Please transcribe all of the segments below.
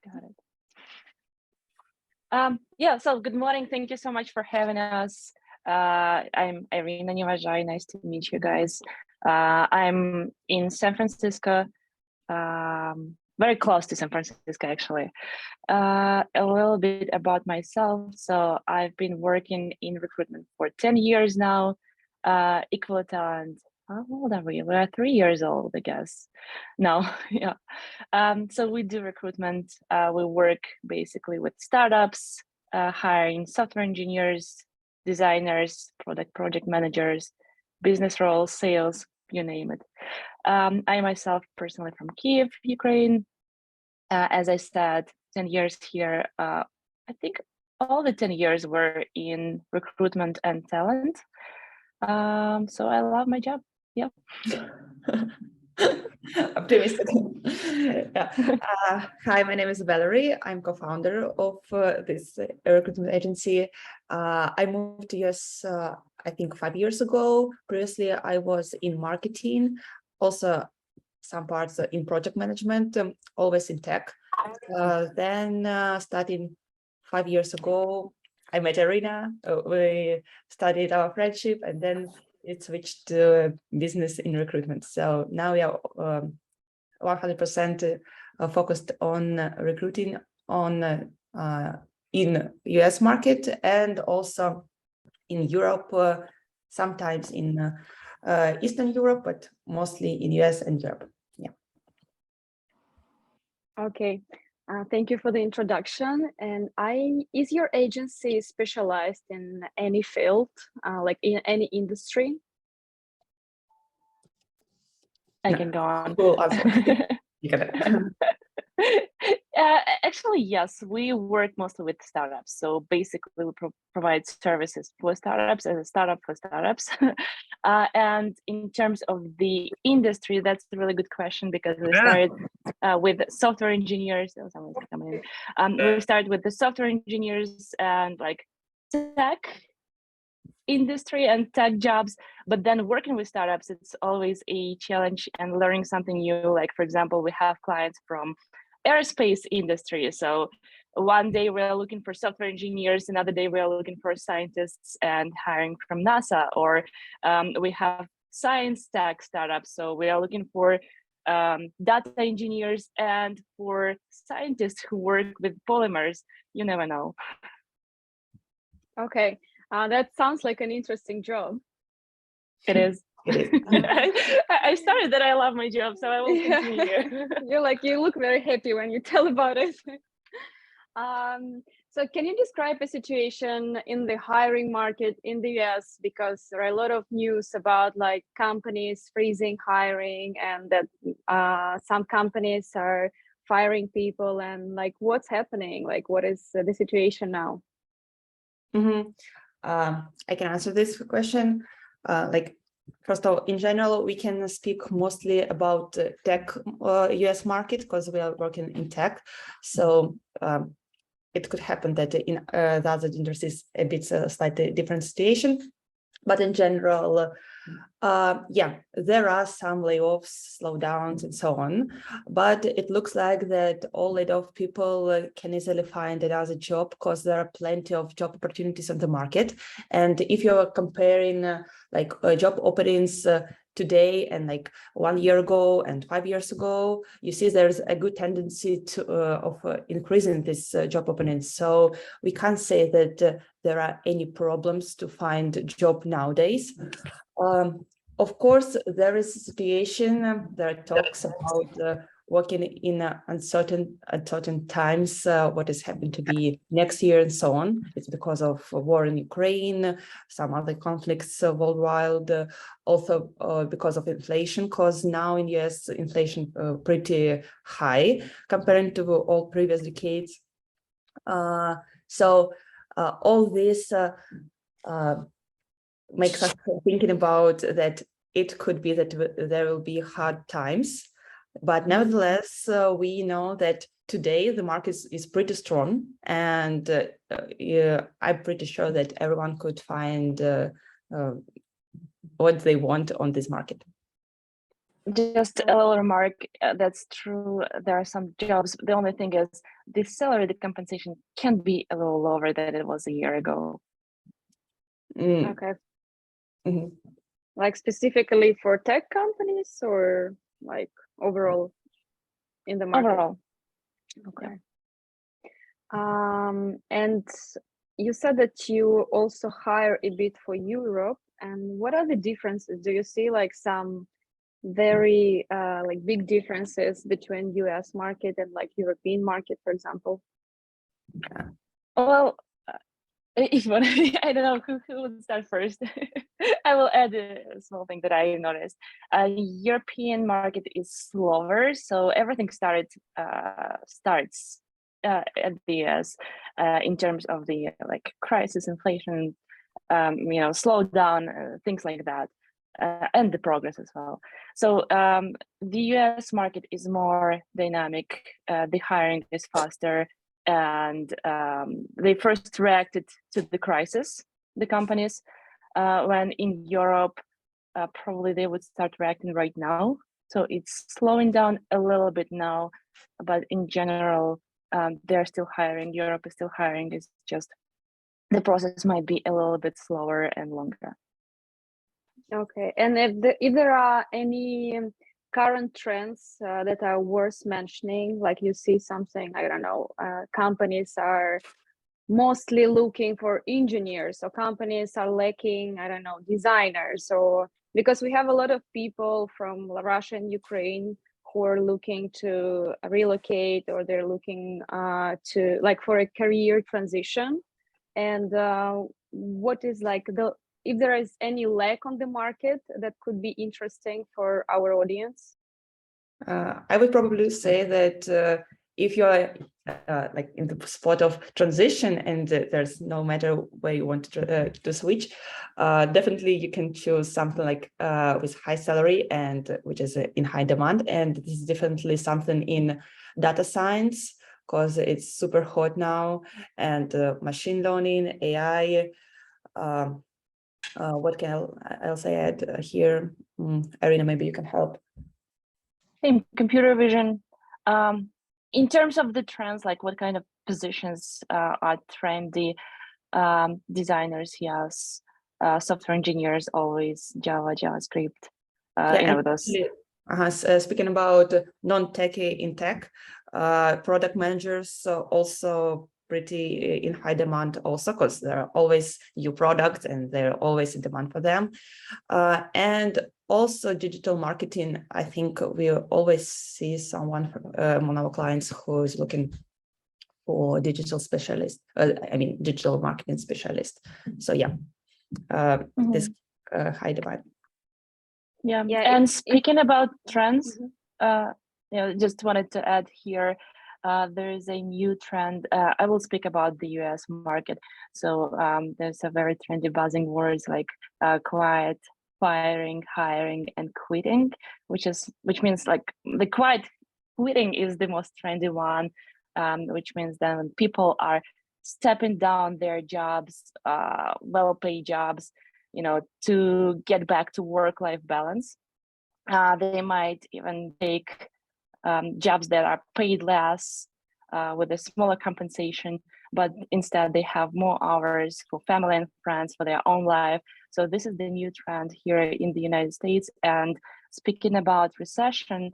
Got it. Yeah, so good morning. Thank you so much for having us. I'm Iryna. Nice to meet you guys. I'm in San Francisco, very close to San Francisco, actually. A little bit about myself. So I've been working in recruitment for 10 years now. Equal talent. How old are we? We're 3 years old, I guess. No, yeah. So we do recruitment. We work basically with startups, hiring software engineers, designers, project managers, business roles, sales, you name it. I myself personally from Kyiv, Ukraine. As I said, 10 years here. I think all the 10 years were in recruitment and talent. So I love my job. Yeah. Optimistic. Yeah. Hi, my name is Valerie. I'm co-founder of this recruitment agency. I moved to US, I think 5 years ago. Previously, I was in marketing, also some parts in project management, always in tech. Then starting 5 years ago, I met Iryna. We started our friendship, and then it switched to business in recruitment. So now we are 100% focused on recruiting on in US market and also in Europe, sometimes in Eastern Europe, but mostly in US and Europe. Yeah. Okay. Thank you for the introduction. And is your agency specialized in any field, like in any industry? I can go on. Cool answer. You got it. Actually, yes, we work mostly with startups. So basically, we provide services for startups as a startup for startups. And in terms of the industry, that's a really good question because we started with software engineers. Oh, someone's coming in. We started with the software engineers and like tech industry and tech jobs, but then working with startups, it's always a challenge and learning something new. Like, for example, we have clients from aerospace industry. So one day we're looking for software engineers, another day we're looking for scientists and hiring from NASA, or we have science tech startups. So we are looking for data engineers and for scientists who work with polymers. You never know. Okay, that sounds like an interesting job. It is. I started that I love my job, so I will continue. You look very happy when you tell about it. So can you describe a situation in the hiring market in the US? Because there are a lot of news about like companies freezing hiring and that some companies are firing people, and like what's happening? Like what is the situation now? Mm-hmm. I can answer this question. First of all, in general, we can speak mostly about tech US market because we are working in tech. So it could happen that in the other industries a bit slightly different situation. But in general, yeah, there are some layoffs, slowdowns, and so on. But it looks like that all laid off people can easily find another job because there are plenty of job opportunities on the market. And if you're comparing job openings today and like 1 year ago and 5 years ago, you see there's a good tendency to of increasing this job openings. So we can't say that there are any problems to find a job nowadays. Of course, there is a situation, there are talks about working in uncertain times, what is happening to be next year and so on. It's because of war in Ukraine, some other conflicts worldwide, also because of inflation, because now in US inflation pretty high compared to all previous decades. So all this makes us thinking about that it could be that there will be hard times, but nevertheless, we know that today the market is pretty strong, and I'm pretty sure that everyone could find what they want on this market. Just a little remark. That's true. There are some jobs. The only thing is the salary, the compensation can be a little lower than it was a year ago. Okay. Mhm. Like specifically for tech companies or like overall in the market? Overall. Okay. And you said that you also hire a bit for Europe. And what are the differences? Do you see like some very like big differences between US market and like European market, for example? Well, if you want, I don't know who would start first. I will add a small thing that I noticed. European market is slower, so everything starts at the US in terms of the like crisis, inflation, slowdown, things like that, and the progress as well. So the US market is more dynamic. The hiring is faster, and they first reacted to the crisis, the companies, when in Europe, probably they would start reacting right now. So it's slowing down a little bit now, but in general, they're still hiring. Europe is still hiring. It's just the process might be a little bit slower and longer. Okay, and if there are any current trends that are worth mentioning, like you see something, I don't know, companies are mostly looking for engineers, or companies are lacking, I don't know, designers, or because we have a lot of people from Russia and Ukraine who are looking to relocate, or they're looking to like for a career transition. And what is like if there is any lack on the market that could be interesting for our audience? I would probably say that if you are like in the spot of transition and there's no matter where you want to switch, definitely you can choose something like with high salary and which is in high demand. And this is definitely something in data science because it's super hot now, and machine learning, AI. What can I else add here? Iryna, maybe you can help. Same, computer vision. In terms of the trends, like what kind of positions are trendy? Designers, yes. Software engineers, always Java, JavaScript. Those. Speaking about non-techy in tech, product managers also pretty in high demand also because there are always new products and they're always in demand for them. And also digital marketing, I think we always see someone among our clients who is looking for digital specialist, digital marketing specialist. So yeah, this high demand. Yeah, and speaking about trends, just wanted to add here, there is a new trend. I will speak about the US market. So there's a very trendy buzzing words like quiet, firing, hiring, and quitting, which means like the quiet quitting is the most trendy one, which means that when people are stepping down their jobs, well-paid jobs, to get back to work-life balance. They might even take jobs that are paid less with a smaller compensation, but instead they have more hours for family and friends, for their own life. So this is the new trend here in the United States. And speaking about recession,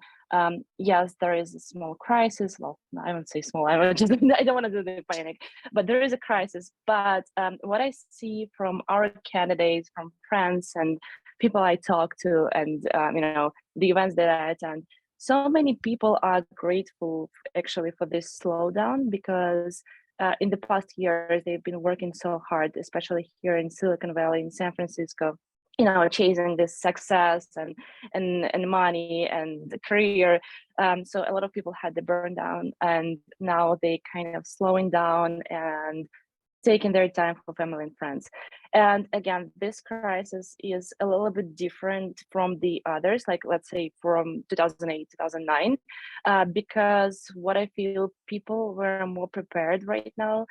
yes, there is a small crisis. Well, I won't say small. I don't want to do the panic, but there is a crisis. But what I see from our candidates, from friends and people I talk to, and the events that I attend, so many people are grateful actually for this slowdown because in the past years they've been working so hard, especially here in Silicon Valley, in San Francisco, chasing this success and money and career. So a lot of people had the burn down, and now they kind of slowing down and taking their time for family and friends. And again, this crisis is a little bit different from the others, like let's say from 2008, 2009, because what I feel, people were more prepared right now.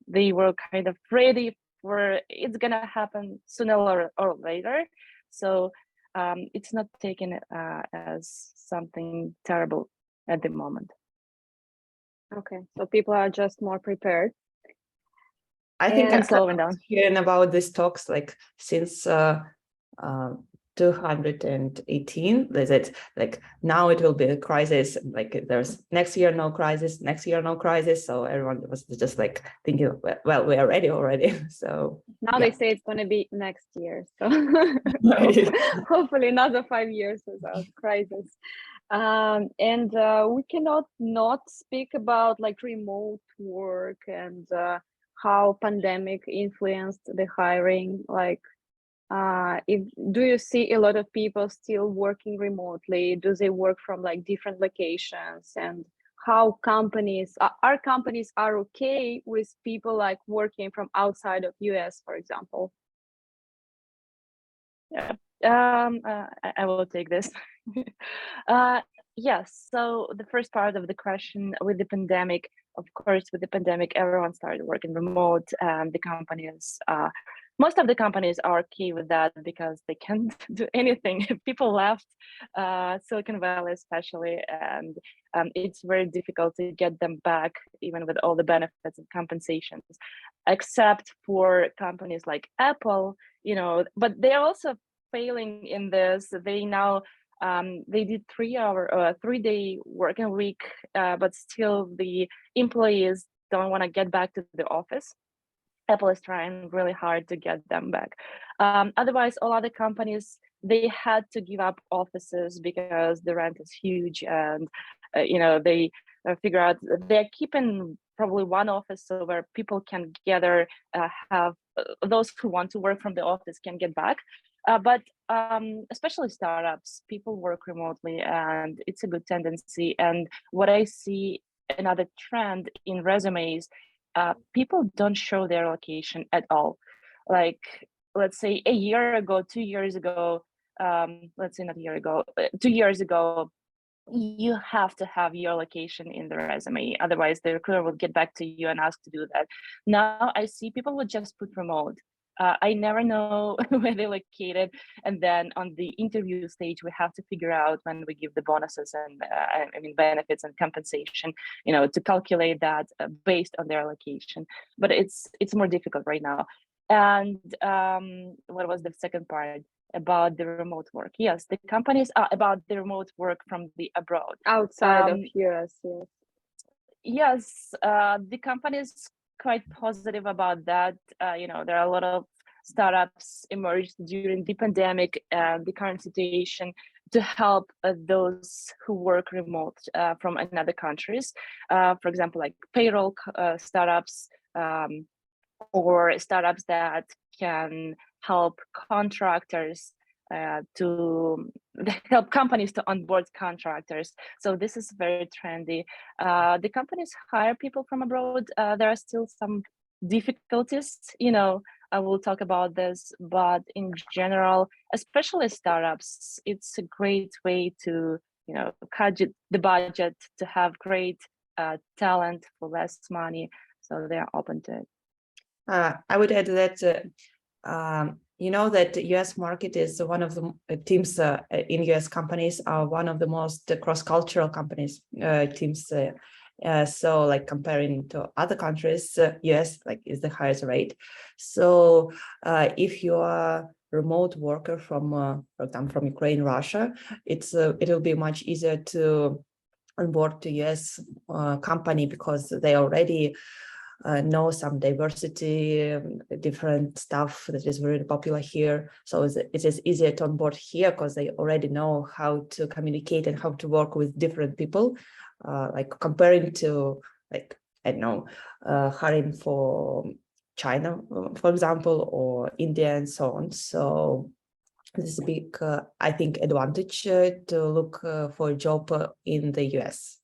They were kind of ready for it's gonna happen sooner or later. So it's not taken as something terrible at the moment. Okay, so people are just more prepared. I think And slowing down. Hearing about these talks like since 218, that like now it will be a crisis, like there's next year no crisis, next year no crisis, so everyone was just like thinking, well, we are ready already. So Now yeah. they say it's going to be next year, so hopefully another 5 years without crisis. And we cannot not speak about like remote work and how pandemic influenced the hiring. Like, do you see a lot of people still working remotely? Do they work from like different locations? And how companies are okay with people like working from outside of US, for example? Yeah, I will take this. Yes, so the first part of the question with the pandemic, of course, with the pandemic, everyone started working remote, and the companies, most of the companies are okay with that because they can't do anything. People left Silicon Valley, especially, and it's very difficult to get them back, even with all the benefits and compensations, except for companies like Apple, but they're also failing in this. They now they did 3-day working week, but still the employees don't want to get back to the office. Apple is trying really hard to get them back. Otherwise, all other companies, they had to give up offices because the rent is huge, and they figure out they're keeping probably one office so where people can gather, have those who want to work from the office can get back. But especially startups, people work remotely, and it's a good tendency. And what I see, another trend in resumes, people don't show their location at all. Like, let's say a year ago, 2 years ago, let's say not a year ago, 2 years ago, you have to have your location in the resume. Otherwise, the recruiter will get back to you and ask to do that. Now I see people would just put remote. I never know where they're located. And then on the interview stage, we have to figure out when we give the bonuses and benefits and compensation, to calculate that based on their location. But it's more difficult right now. And what was the second part? About the remote work? Yes, the companies are about the remote work from the abroad. Outside of US, yes. Yes, the companies quite positive about that. There are a lot of startups emerged during the pandemic and the current situation to help those who work remote from another countries. For example, like payroll startups, or startups that can help contractors to help companies to onboard contractors. So this is very trendy. The companies hire people from abroad. There are still some difficulties, I will talk about this, but in general, especially startups, it's a great way to, cut the budget, to have great talent for less money. So they are open to it. I would add that that the US market is one of the teams in US companies are one of the most cross-cultural companies teams. So like comparing to other countries, US is the highest rate. So if you are remote worker from, for example, from Ukraine, Russia, it'll be much easier to onboard to US company because they already know some diversity, different stuff that is very popular here. So it is easier to onboard here because they already know how to communicate and how to work with different people, like comparing to, like, I don't know, hiring for China, for example, or India and so on. So this is a big, I think, advantage to look for a job in the US.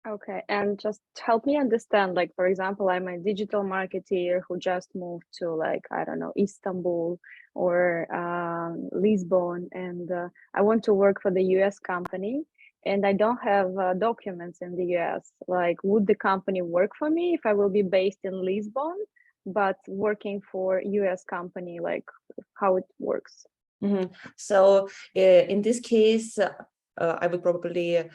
Okay, and just help me understand, like, for example, I'm a digital marketer who just moved to, like, I don't know, Istanbul or Lisbon, and I want to work for the US company, and I don't have documents in the US. Like, would the company work for me if I will be based in Lisbon, but working for US company, like how it works? So in this case, I would probably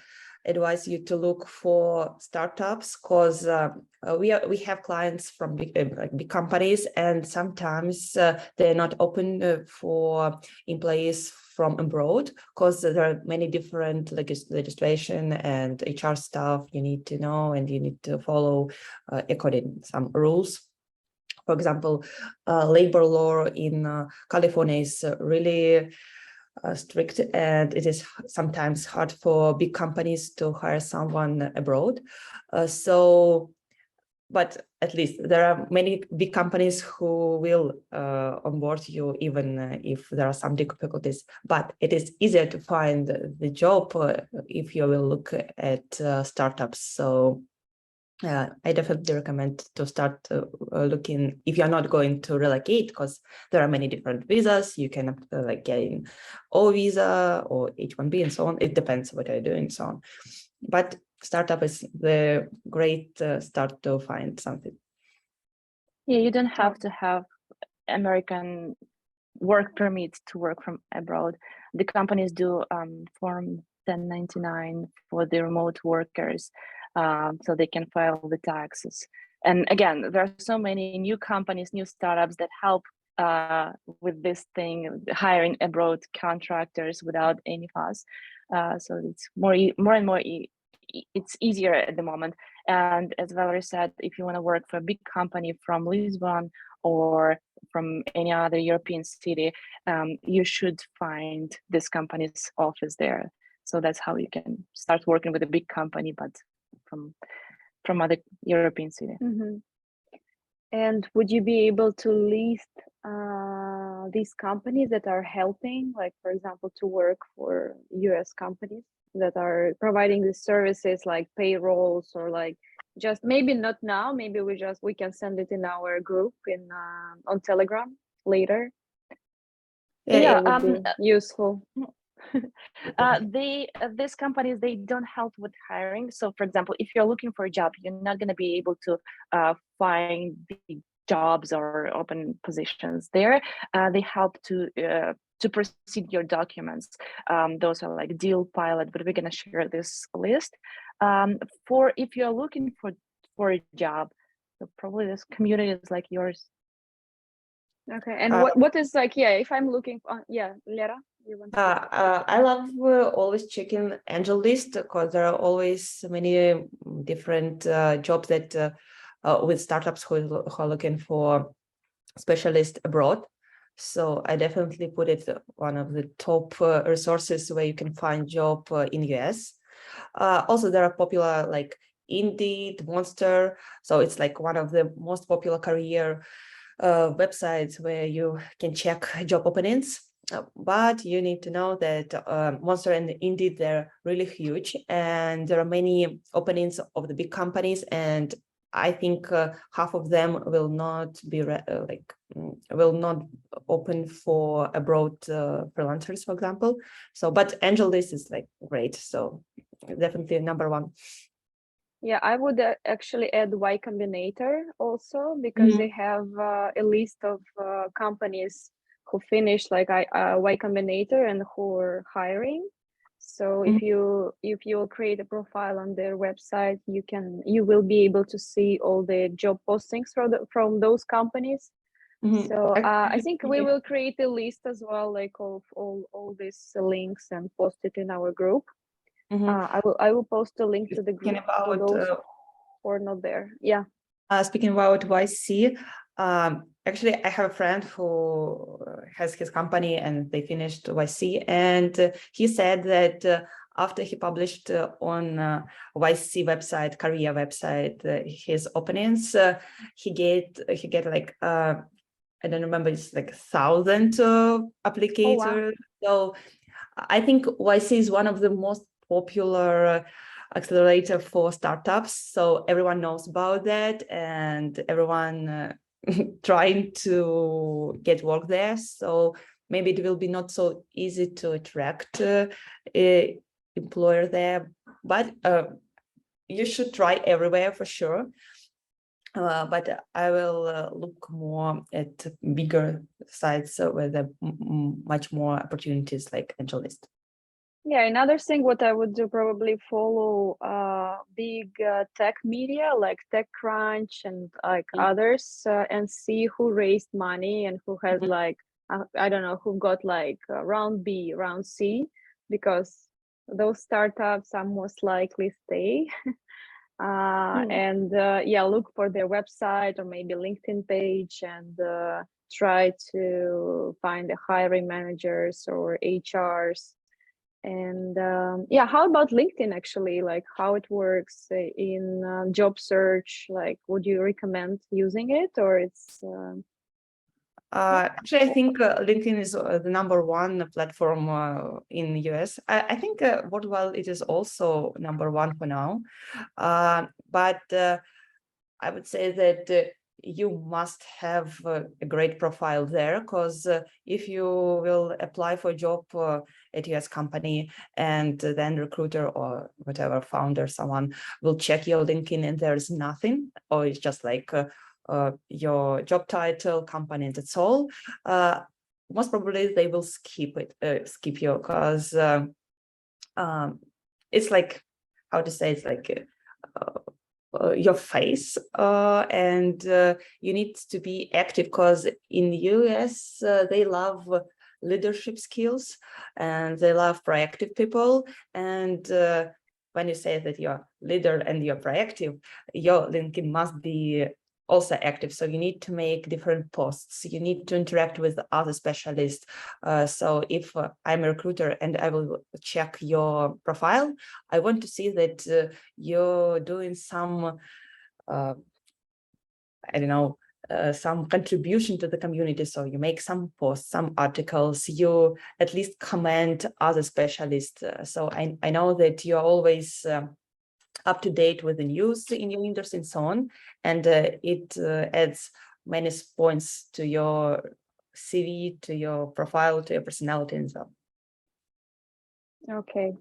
advise you to look for startups, because we have clients from big companies, and sometimes they're not open for employees from abroad, because there are many different legislation and HR stuff you need to know, and you need to follow according to some rules. For example, labor law in California is really strict, and it is sometimes hard for big companies to hire someone abroad. But at least there are many big companies who will onboard you, even if there are some difficulties. But it is easier to find the job if you will look at startups. So I definitely recommend to start looking, if you're not going to relocate, because there are many different visas. You can like get in O visa or H-1B and so on. It depends what you're doing, so on. But startup is the great start to find something. Yeah, you don't have to have American work permit to work from abroad. The companies do Form 1099 for the remote workers, so they can file the taxes. And again, there are so many new companies, new startups that help with this thing, hiring abroad contractors without any fuss. So it's more and more. It's easier at the moment. And as Valerie said, if you want to work for a big company from Lisbon or from any other European city, you should find this company's office there. So that's how you can start working with a big company, but from other European city. And would you be able to list these companies that are helping, like for example, to work for US companies that are providing these services like payrolls, or like just maybe not now, maybe we can send it in our group in on Telegram later. Yeah, it would be useful. These companies, they don't help with hiring. So for example, if you're looking for a job, you're not going to be able to find the jobs or open positions there. They help to proceed your documents. Those are like Deal Pilot, but we're going to share this list. For if you're looking for a job, so probably this community is like yours. Okay, and what is like, if I'm looking for, Lera, you want I love always checking Angel List, because there are always many different jobs that with startups who are looking for specialists abroad. So I definitely put it one of the top resources where you can find job in US. Also, there are popular like Indeed, Monster. So it's like one of the most popular career websites where you can check job openings. But you need to know that Monster and Indeed, they're really huge, and there are many openings of the big companies, and I think half of them will not be will not open for abroad freelancers, for example. So, but Angel List is like great, so definitely number one. Yeah, I would actually add Y Combinator also, because they have a list of companies who finished like Y Combinator and who are hiring. So if you create a profile on their website, you will be able to see all the job postings from those companies. So I think we will create a list as well, like of all these links, and post it in our group. I will post a link to the group for those who are not there. Yeah. Speaking about YC, actually, I have a friend who has his company and they finished YC, and he said that after he published on YC website, career website, his openings, he get like I don't remember, it's like 1,000 applicators. So I think YC is one of the most popular accelerator for startups. So everyone knows about that, and everyone trying to get work there. So maybe it will be not so easy to attract a employer there, but you should try everywhere for sure. but I will look more at bigger sites where there are much more opportunities like AngelList. Yeah, another thing what I would do, probably follow big tech media like TechCrunch and like others, and see who raised money and who has like I don't know, who got like round B, round C, because those startups are most likely stay. And yeah, look for their website or maybe LinkedIn page, and try to find the hiring managers or HRs. And yeah, how about LinkedIn actually? Like how it works in job search? Like, would you recommend using it, or it's? Actually, I think LinkedIn is the #1 platform in the US. I think worldwide it is also #1 for now. But I would say that you must have a great profile there, because if you will apply for a job at US company, and then recruiter or whatever founder, someone will check your LinkedIn and there's nothing, or it's just like your job title, company, and that's all, most probably they will skip you, because it's like, how to say, it's like your face, and you need to be active, because in the US they love leadership skills and they love proactive people. And when you say that you're leader and you're proactive, your LinkedIn must be also active. So you need to make different posts, you need to interact with other specialists. So if I'm a recruiter and I will check your profile, I want to see that you're doing some I don't know, some contribution to the community. So you make some posts, some articles, you at least comment other specialists. So I know that you're always up to date with the news in your industry and so on. And it adds many points to your CV, to your profile, to your personality and so on. Okay.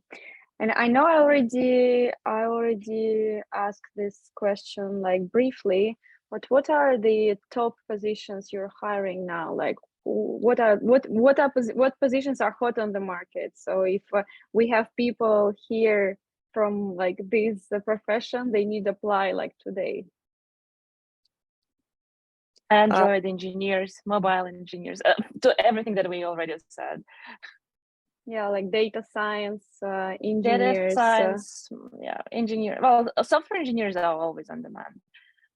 And I know I already asked this question like briefly, but what are the top positions you're hiring now? Like what positions are hot on the market? So if we have people here from like this profession, they need to apply like today. Android engineers, mobile engineers, to everything that we already said. Yeah, like data science engineers. Data science, yeah, engineer. Well, software engineers are always on demand.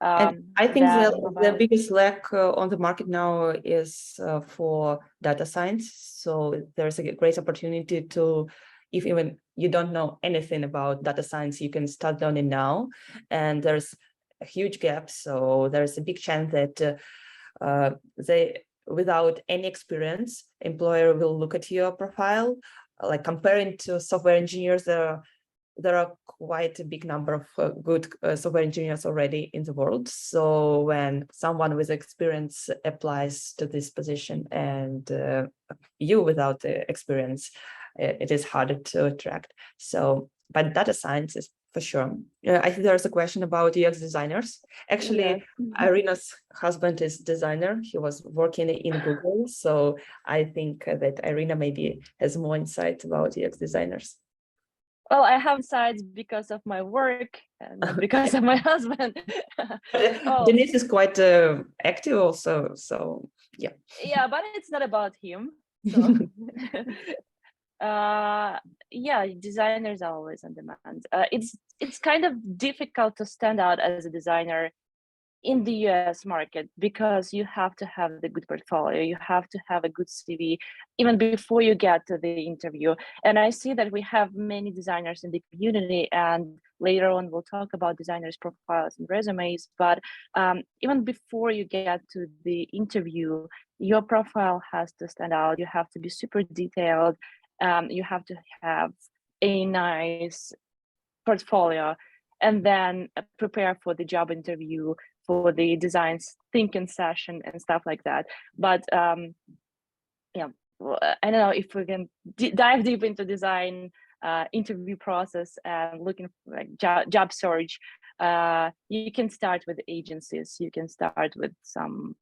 And I think the biggest lack on the market now is for data science. So there's a great opportunity to, if even you don't know anything about data science, you can start learning now. And there's a huge gap. So there's a big chance that without any experience, employer will look at your profile. Like comparing to software engineers, there are quite a big number of good software engineers already in the world. So when someone with experience applies to this position and you without the experience, it is harder to attract. So, but data science is for sure. I think there's a question about UX designers. Actually, yes. Iryna's husband is designer. He was working in Google. So I think that Iryna maybe has more insight about UX designers. Well, I have insights because of my work and not because of my husband. Denise is quite active also, so yeah. Yeah, but it's not about him. So. Yeah, designers are always on demand. It's kind of difficult to stand out as a designer in the US market, because you have to have the good portfolio, you have to have a good CV even before you get to the interview. And I see that we have many designers in the community, and later on we'll talk about designers' profiles and resumes. But even before you get to the interview, your profile has to stand out. You have to be super detailed. You have to have a nice portfolio, and then prepare for the job interview, for the design thinking session and stuff like that. But yeah, I don't know if we can dive deep into design interview process and looking for like job search, you can start with agencies. You can start with some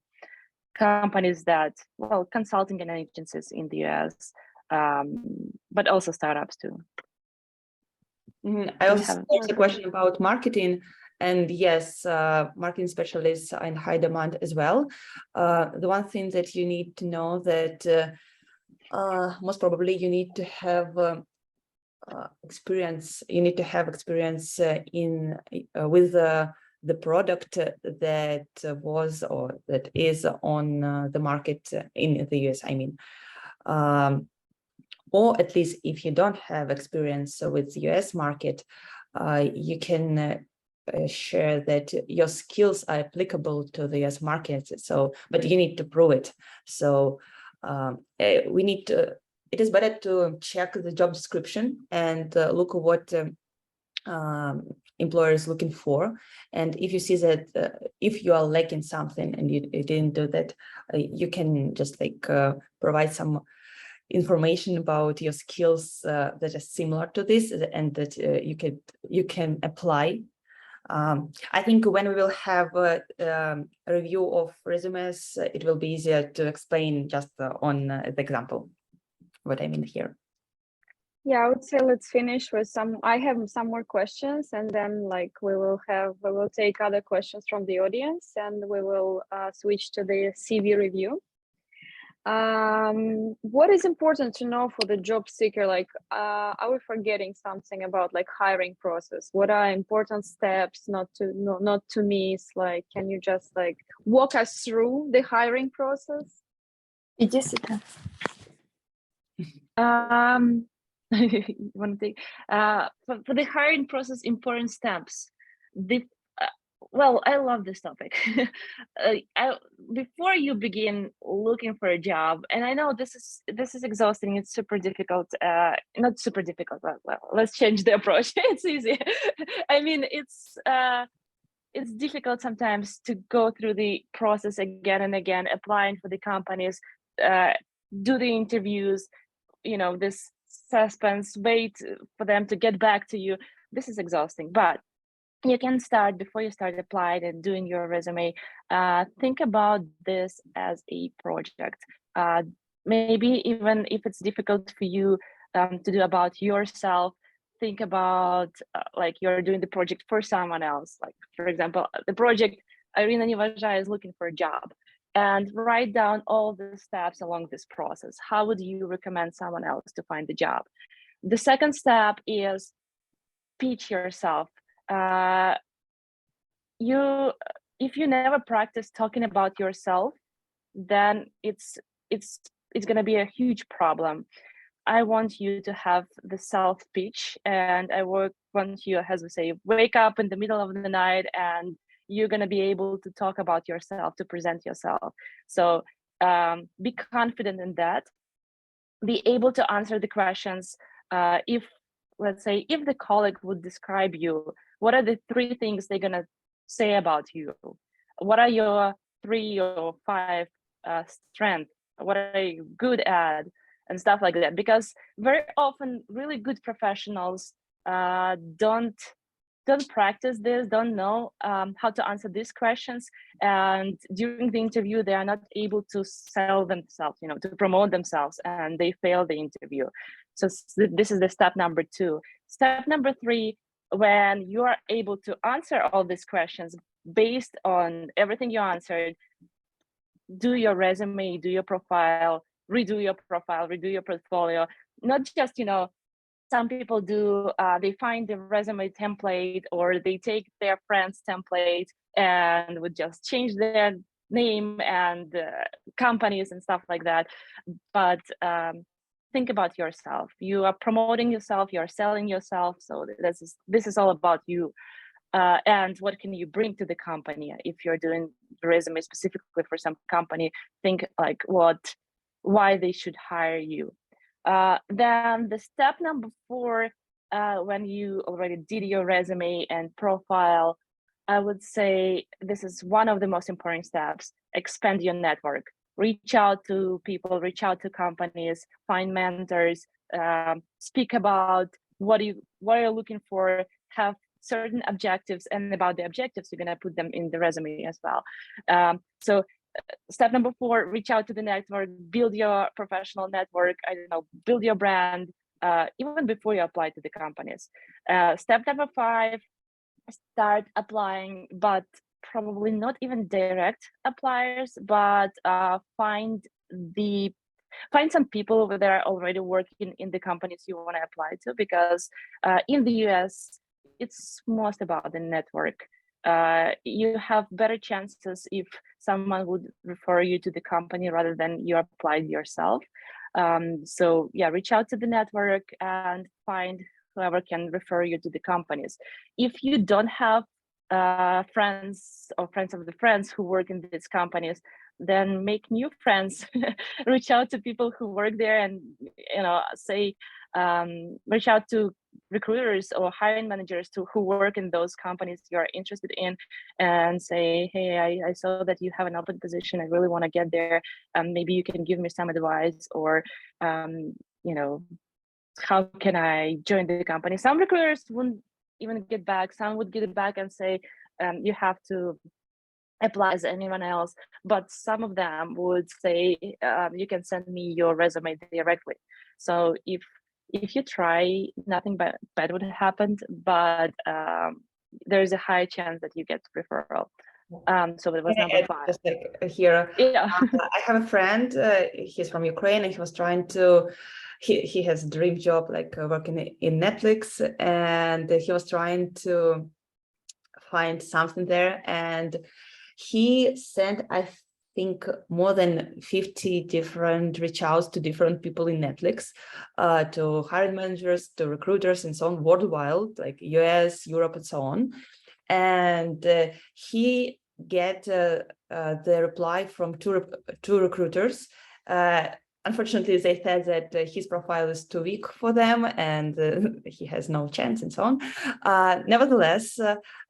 companies that, well, consulting and agencies in the US, but also startups too. I also have a question about marketing. And yes, marketing specialists are in high demand as well. The one thing that you need to know that most probably you need to have experience. You need to have experience in with the product that was or that is on the market in the US. I mean, or at least if you don't have experience with the US market, you can share that your skills are applicable to the US market. So, but you need to prove it. So we need to, it is better to check the job description and look at what employer is looking for. And if you see that if you are lacking something and you didn't do that, you can just like provide some information about your skills that are similar to this and that you can apply. I think when we will have a review of resumes, it will be easier to explain just on the example what I mean here. Yeah, I would say let's finish with some. I have some more questions, and then like we will take other questions from the audience, and we will switch to the CV review. What is important to know for the job seeker? Like, are we forgetting something about like hiring process? What are important steps not to miss? Like, can you just like walk us through the hiring process? Jessica. One thing for the hiring process, important steps. Well, I love this topic. Before you begin looking for a job, and I know this is exhausting. It's super difficult. Not super difficult. Well, let's change the approach. It's easy. I mean, it's difficult sometimes to go through the process again and again, applying for the companies, do the interviews. You know, this suspense, wait for them to get back to you. This is exhausting, but you can start before you start applying and doing your resume. Think about this as a project. Maybe even if it's difficult for you to do about yourself, think about like you're doing the project for someone else. Like, for example, the project, Iryna Nevazhaya is looking for a job, and write down all the steps along this process. How would you recommend someone else to find the job? The second step is pitch yourself. If you never practice talking about yourself, then it's gonna be a huge problem. I want you to have the self pitch, and I want you, as we say, wake up in the middle of the night and you're gonna be able to talk about yourself, to present yourself. So be confident in that. Be able to answer the questions. If, let's say, if the colleague would describe you, what are the 3 things they're gonna say about you? What are your 3 or 5 strengths? What are you good at? And stuff like that. Because very often really good professionals don't practice this, don't know how to answer these questions. And during the interview, they are not able to sell themselves, you know, to promote themselves, and they fail the interview. So this is the step number 2. Step number 3, when you are able to answer all these questions based on everything you answered, do your resume, do your profile, redo your portfolio. Not just, you know, some people do, they find the resume template, or they take their friend's template and would just change their name and companies and stuff like that. But think about yourself. You are promoting yourself, you're selling yourself. So this is all about you. And what can you bring to the company? If you're doing the resume specifically for some company, think like why they should hire you. Then the step number 4, when you already did your resume and profile, I would say this is one of the most important steps. Expand your network. Reach out to people, reach out to companies, find mentors, speak about what you're looking for, have certain objectives, and about the objectives, you're going to put them in the resume as well. So step number 4, reach out to the network, build your professional network, I don't know, build your brand, even before you apply to the companies. Step number 5, start applying, but probably not even direct appliers, but find some people over there already working in the companies you want to apply to, because in the US, it's most about the network. You have better chances if someone would refer you to the company rather than you applied yourself. So yeah, reach out to the network and find whoever can refer you to the companies. If you don't have friends or friends of the friends who work in these companies, then make new friends. Reach out to people who work there, and say, reach out to recruiters or hiring managers who work in those companies you are interested in, and say, hey, I saw that you have an open position, I really want to get there, maybe you can give me some advice, or how can I join the company? Some recruiters wouldn't even get back, some would get back and say, you have to apply as anyone else, but some of them would say, you can send me your resume directly. So if you try, nothing bad would happen, but there's a high chance that you get referral. So that was number 5. Just like here, yeah. I have a friend, he's from Ukraine, and he was trying to, he has a dream job, like working in Netflix, and he was trying to find something there, and he sent, I think, more than 50 different reach outs to different people in Netflix, to hiring managers, to recruiters, and so on, worldwide, like US, Europe, and so on. And he get the reply from two recruiters. Unfortunately, they said that his profile is too weak for them, and he has no chance, and so on. Nevertheless,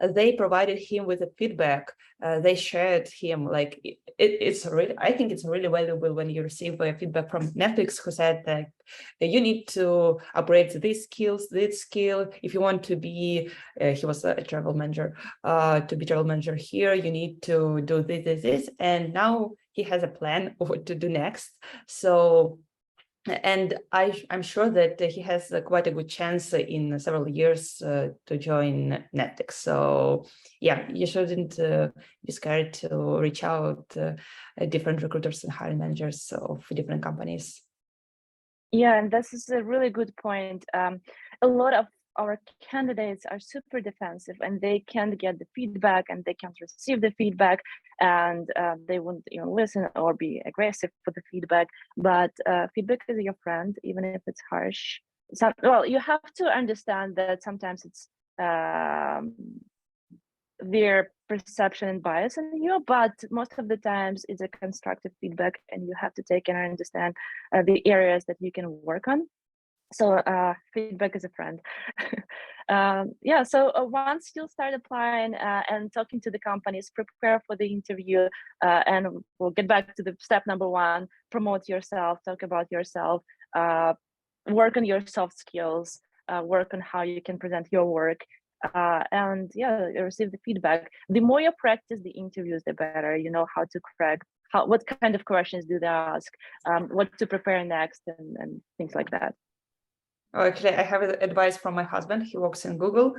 they provided him with a feedback. They shared him, like it's really, I think it's really valuable when you receive feedback from Netflix, who said that you need to upgrade these skills, this skill. If you want to be, he was a travel manager, to be travel manager here, you need to do this, and now he has a plan of what to do next. So, and I'm sure that he has quite a good chance in several years to join Netflix. So yeah, you shouldn't be scared to reach out different recruiters and hiring managers of different companies. Yeah, and this is a really good point. A lot of our candidates are super defensive, and they can't get the feedback, and they can't receive the feedback, and they won't listen or be aggressive for the feedback. But feedback is your friend, even if it's harsh. Well, you have to understand that sometimes it's their perception and bias in you, but most of the times it's a constructive feedback, and you have to take and understand the areas that you can work on. So feedback is a friend. Yeah, so once you start applying and talking to the companies, prepare for the interview, and we'll get back to the step number 1, promote yourself, talk about yourself, work on your soft skills, work on how you can present your work, and yeah, receive the feedback. The more you practice the interviews, the better. You know how to crack, what kind of questions do they ask, what to prepare next, and things like that. Oh, actually, I have advice from my husband. He works in Google,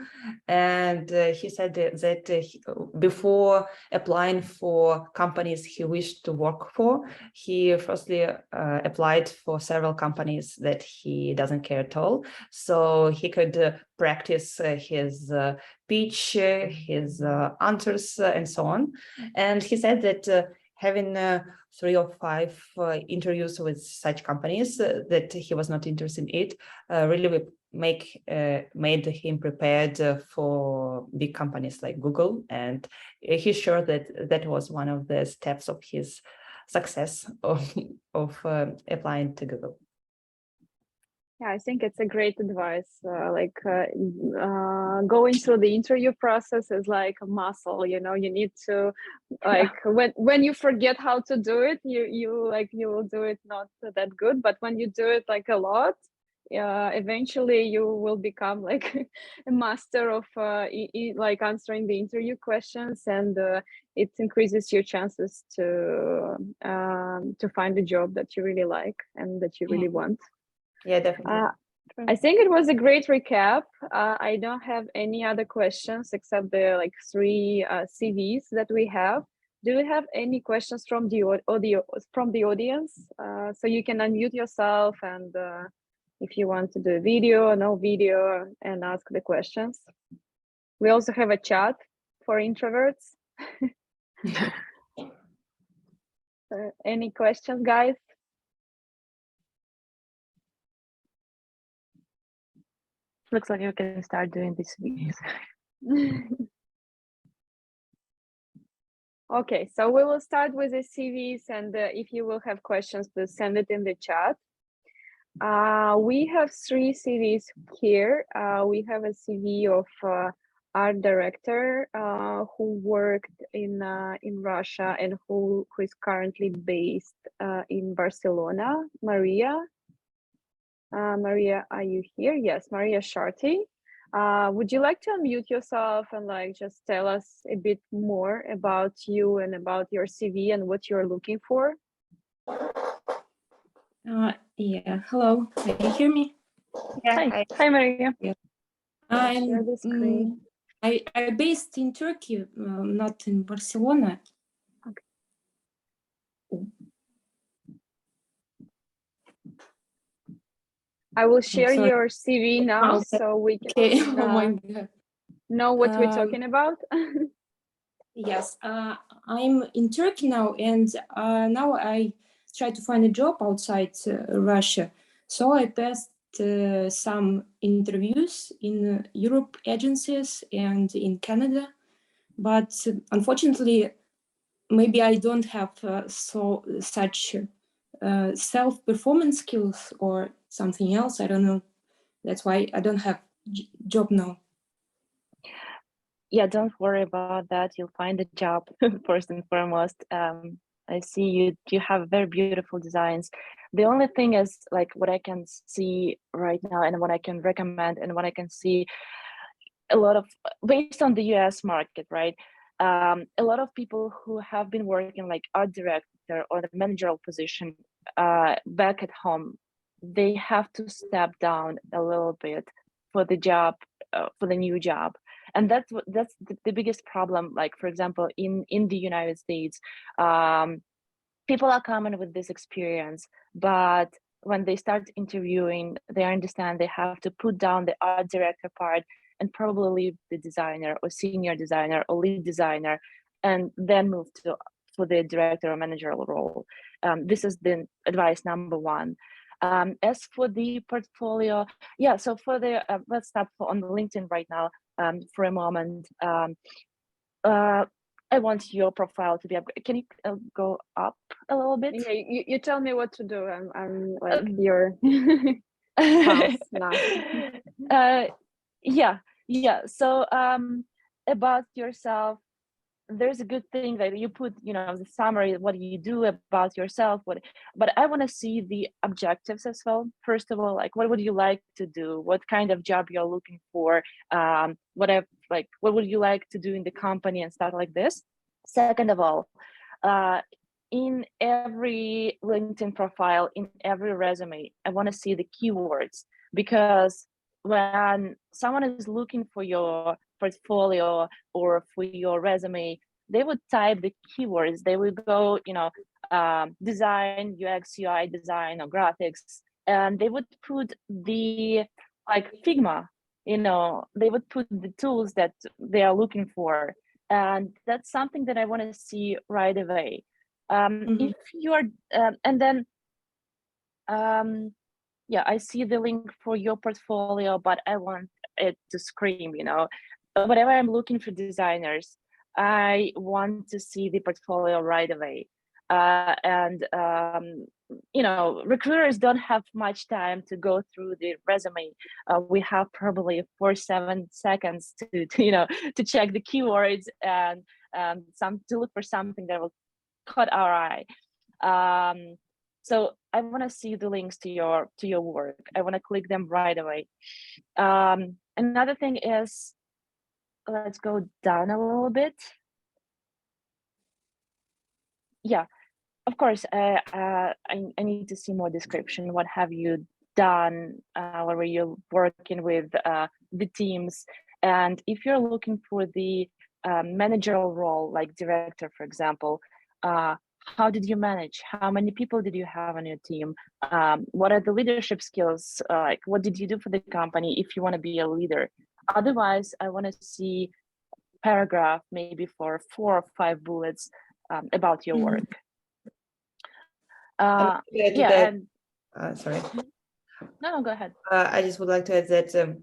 and he said that before applying for companies he wished to work for, he firstly applied for several companies that he doesn't care at all, so he could practice his pitch, his answers, and so on. And he said that having 3 or 5 interviews with such companies that he was not interested in it really made him prepared for big companies like Google, and he's sure that that was one of the steps of his success of applying to Google. Yeah, I think it's a great advice. Going through the interview process is like a muscle. You need to, when you forget how to do it, you will do it not that good. But when you do it like a lot, eventually you will become like a master of like answering the interview questions, and it increases your chances to find a job that you really like and that you really want. Yeah, definitely. I think it was a great recap. I don't have any other questions except the like 3 CVs that we have. Do you have any questions from the audience? So you can unmute yourself, and if you want to do video or no video, and ask the questions. We also have a chat for introverts. Any questions, guys? Looks like you can start doing these videos. Okay, so we will start with the CVs, and if you will have questions, please send it in the chat. We have 3 CVs here. We have a CV of art director who worked in Russia and who is currently based in Barcelona. Maria. Maria, are you here? Yes, Maria Sharty. Would you like to unmute yourself and like just tell us a bit more about you and about your CV and what you're looking for? Yeah, hello, can you hear me? Yeah, hi Maria. Yeah. Share the screen. I'm based in Turkey, not in Barcelona. Okay. I will share your CV now, so we can Oh my God. Know what we're talking about. Yes, I'm in Turkey now, and now I try to find a job outside Russia. So I passed some interviews in Europe agencies and in Canada, but unfortunately, maybe I don't have such self-performance skills or something else. I don't know. That's why I don't have job now. Yeah, don't worry about that. You'll find a job first and foremost. I see you have very beautiful designs. The only thing is like what I can see right now and what I can recommend and what I can see a lot of based on the US market, right? A lot of people who have been working like art director or the managerial position back at home, they have to step down a little bit for the job, for the new job. And that's the biggest problem. Like, for example, in the United States, people are coming with this experience, but when they start interviewing, they understand they have to put down the art director part and probably leave the designer or senior designer or lead designer, and then move to for the director or managerial role. This is the advice number 1. As for the portfolio, yeah, so for the, let's stop on LinkedIn right now for a moment. I want your profile to be up. Can you go up a little bit? Yeah, you tell me what to do. I'm like your mouse now. Yeah. So about yourself, there's a good thing that you put, the summary, what do you do about yourself, but I want to see the objectives as well. First of all, like what would you like to do, what kind of job you're looking for, what would you like to do in the company and stuff like this. Second of all, in every LinkedIn profile, in every resume, I want to see the keywords, because when someone is looking for your portfolio or for your resume, they would type the keywords. They would go, design, UX, UI design, or graphics, and they would put the like Figma. They would put the tools that they are looking for, and that's something that I want to see right away. If you are, and then. Yeah, I see the link for your portfolio, but I want it to scream, whenever I'm looking for designers, I want to see the portfolio right away. Recruiters don't have much time to go through the resume. We have probably 4-7 seconds to check the keywords and to look for something that will caught our eye. So I want to see the links to your work. I want to click them right away. Another thing is, let's go down a little bit. Yeah, of course, I need to see more description. What have you done? What were you working with the teams? And if you're looking for the managerial role, like director, for example, how did you manage? How many people did you have on your team? What are the leadership skills? Like, what did you do for the company if you want to be a leader? Otherwise, I want to see paragraph, maybe for 4 or 5 bullets about your work. Yeah, and sorry. No, go ahead. I just would like to add that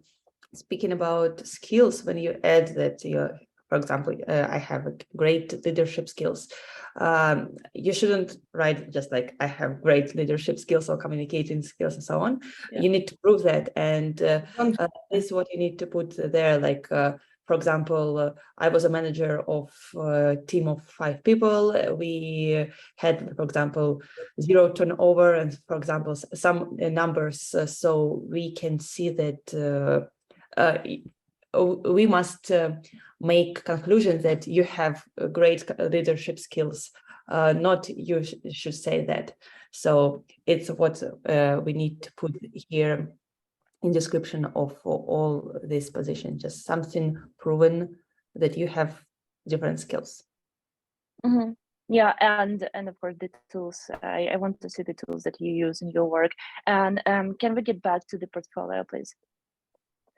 speaking about skills, when you add that for example, I have great leadership skills, you shouldn't write just like I have great leadership skills or communicating skills and so on. Yeah. You need to prove that, and this is what you need to put there. Like, for example, I was a manager of a team of 5 people. We had, for example, 0 turnover, and for example, some numbers, so we can see that we must make conclusions that you have great leadership skills. Not you should say that. So it's what we need to put here in description of all these positions, just something proven that you have different skills. Mm-hmm. Yeah, and of course the tools. I want to see the tools that you use in your work. And can we get back to the portfolio, please?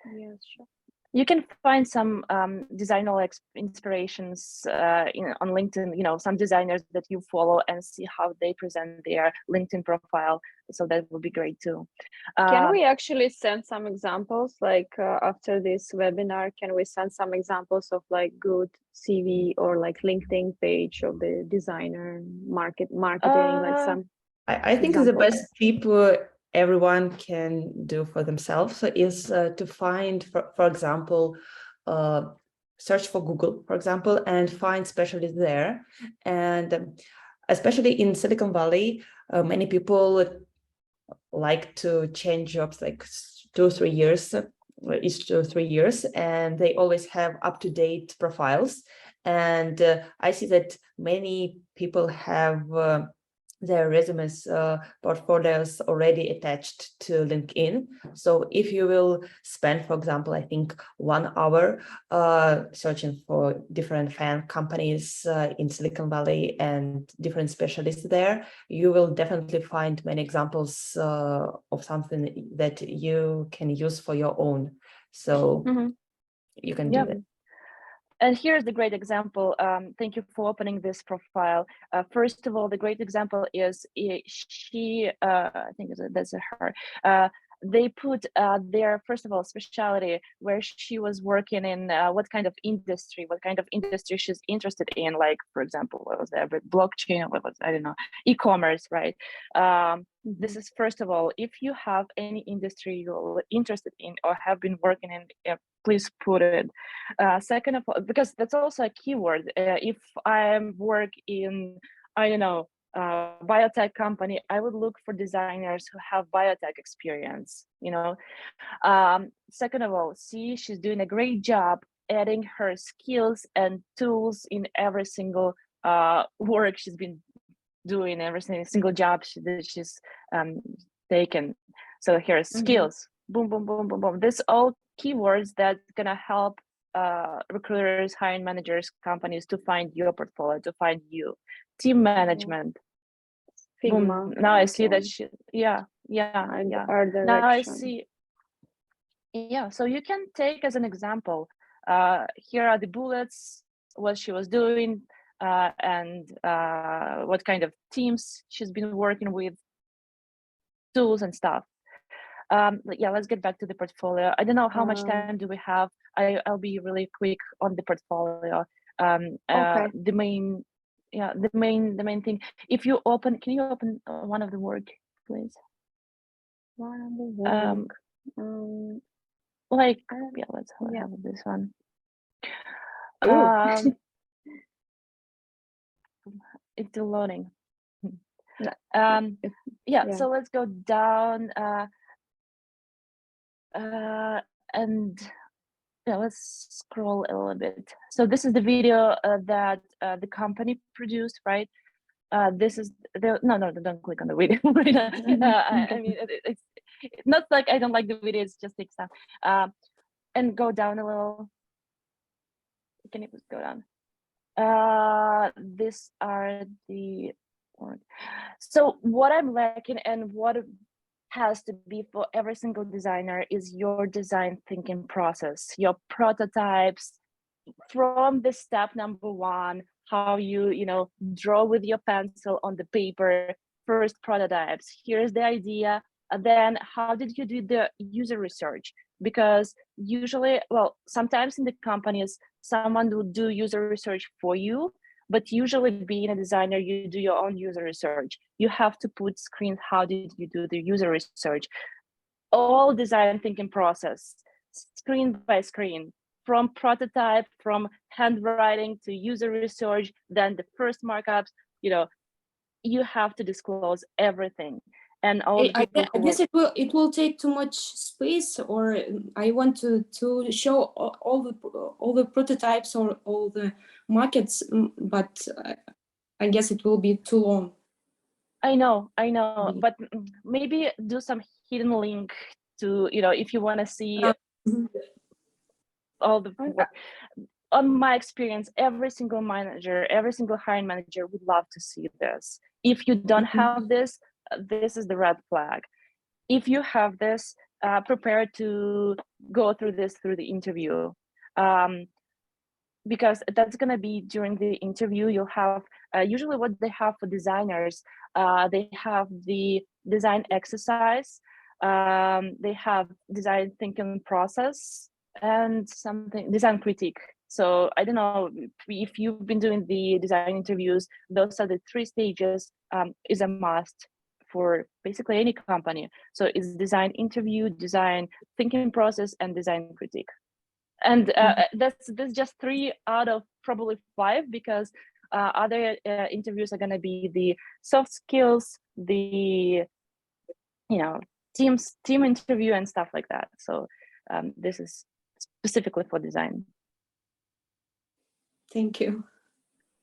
Yes, sure. You can find some designer inspirations on LinkedIn, you know, some designers that you follow, and see how they present their LinkedIn profile. So that would be great too. Can we actually send some examples, like after this webinar, can we send some examples of like good CV or like LinkedIn page of the designer marketing, like some I think the best tip everyone can do for themselves is to find, for example, search for Google, for example, and find specialists there. And especially in Silicon Valley, many people like to change jobs like 2 or 3 years, each 2 or 3 years, and they always have up-to-date profiles. And I see that many people have their resumes, portfolios already attached to LinkedIn. So if you will spend, for example, I think 1 hour searching for different fan companies in Silicon Valley and different specialists there, you will definitely find many examples of something that you can use for your own. So you can do that. And here's the great example. Thank you for opening this profile. First of all, the great example is she, I think that's her. They put their, first of all, specialty, where she was working in, what kind of industry she's interested in, like, for example, what was that, blockchain, I don't know, e-commerce, right? This is, first of all, if you have any industry you're interested in or have been working in, please put it. Second of all, because that's also a keyword. If I work in, I don't know, biotech company, I would look for designers who have biotech experience, you know. Second of all, see, she's doing a great job adding her skills and tools in every single work she's been doing, every single job she's taken. So here's skills, boom, boom, boom, boom, boom. This all keywords that gonna help recruiters, hiring managers, companies to find your portfolio, to find you. Team management. Figma. Boom. Now I see that she, yeah. Art direction. Now I see. Yeah, so you can take as an example. Here are the bullets, what she was doing, and what kind of teams she's been working with, tools and stuff. Yeah, let's get back to the portfolio. I don't know how much time do we have. I'll be really quick on the portfolio. Okay. The main thing. If you open, can you open one of the work, please? One of the work. Like, yeah, let's have this one. It's still loading. Yeah, so let's go down and yeah, let's scroll a little bit. So this is the video that the company produced, right? This is the no, don't click on the video. I mean, it's not like I don't like the video. It's just takes time. And go down a little. Can you just go down? These are the. So what I'm lacking and what has to be for every single designer is your design thinking process, your prototypes from the step number one, how you know, draw with your pencil on the paper, first prototypes, here's the idea, and then how did you do the user research? Because usually, well, sometimes in the companies, someone will do user research for you, but usually being a designer, you do your own user research. You have to put screens, how did you do the user research? All design thinking process, screen by screen, from prototype, from handwriting to user research, then the first markups, you know, you have to disclose everything. And all the people I guess it will take too much space, or I want to show all the prototypes or all the markets, but I guess it will be too long. I know, but maybe do some hidden link to, you know, if you want to see all the work. On my experience, every single manager, every single hiring manager would love to see this. If you don't have this, this is the red flag. If you have this, prepare to go through this through the interview. Because that's going to be during the interview. You'll have usually what they have for designers, they have the design exercise, they have design thinking process, and something design critique. So I don't know if you've been doing the design interviews, those are the 3 stages, is a must for basically any company. So it's design interview, design thinking process, and design critique. And that's just 3 out of probably 5, because other interviews are going to be the soft skills, the, you know, team interview and stuff like that. So this is specifically for design. Thank you.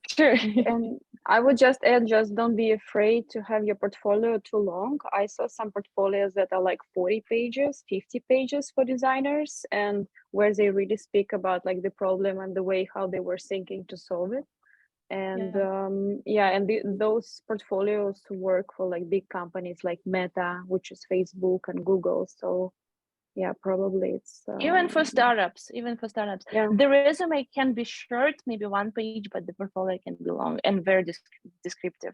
Sure. And I would just add, just don't be afraid to have your portfolio too long. I saw some portfolios that are like 40 pages, 50 pages for designers, and where they really speak about like the problem and the way how they were thinking to solve it. And those portfolios work for like big companies like Meta, which is Facebook, and Google. So yeah, probably it's even for startups. Yeah. The resume can be short, maybe 1 page, but the portfolio can be long and very descriptive.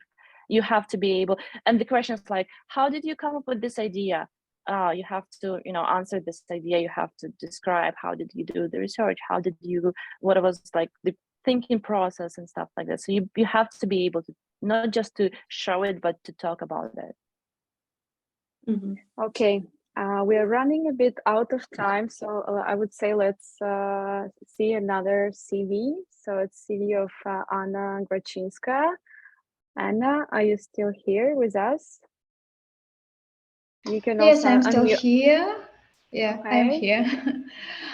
You have to be able, and the question is like, how did you come up with this idea? You have to, you know, answer this idea. You have to describe how did you do the research, how did you, what was like the thinking process and stuff like that. So you have to be able to not just to show it, but to talk about it. Okay. We are running a bit out of time, so I would say let's see another CV. So it's CV of Anna Grachinska. Anna, are you still here with us? You can yes, also I'm still unmute. Here. Yeah, Okay. I'm here.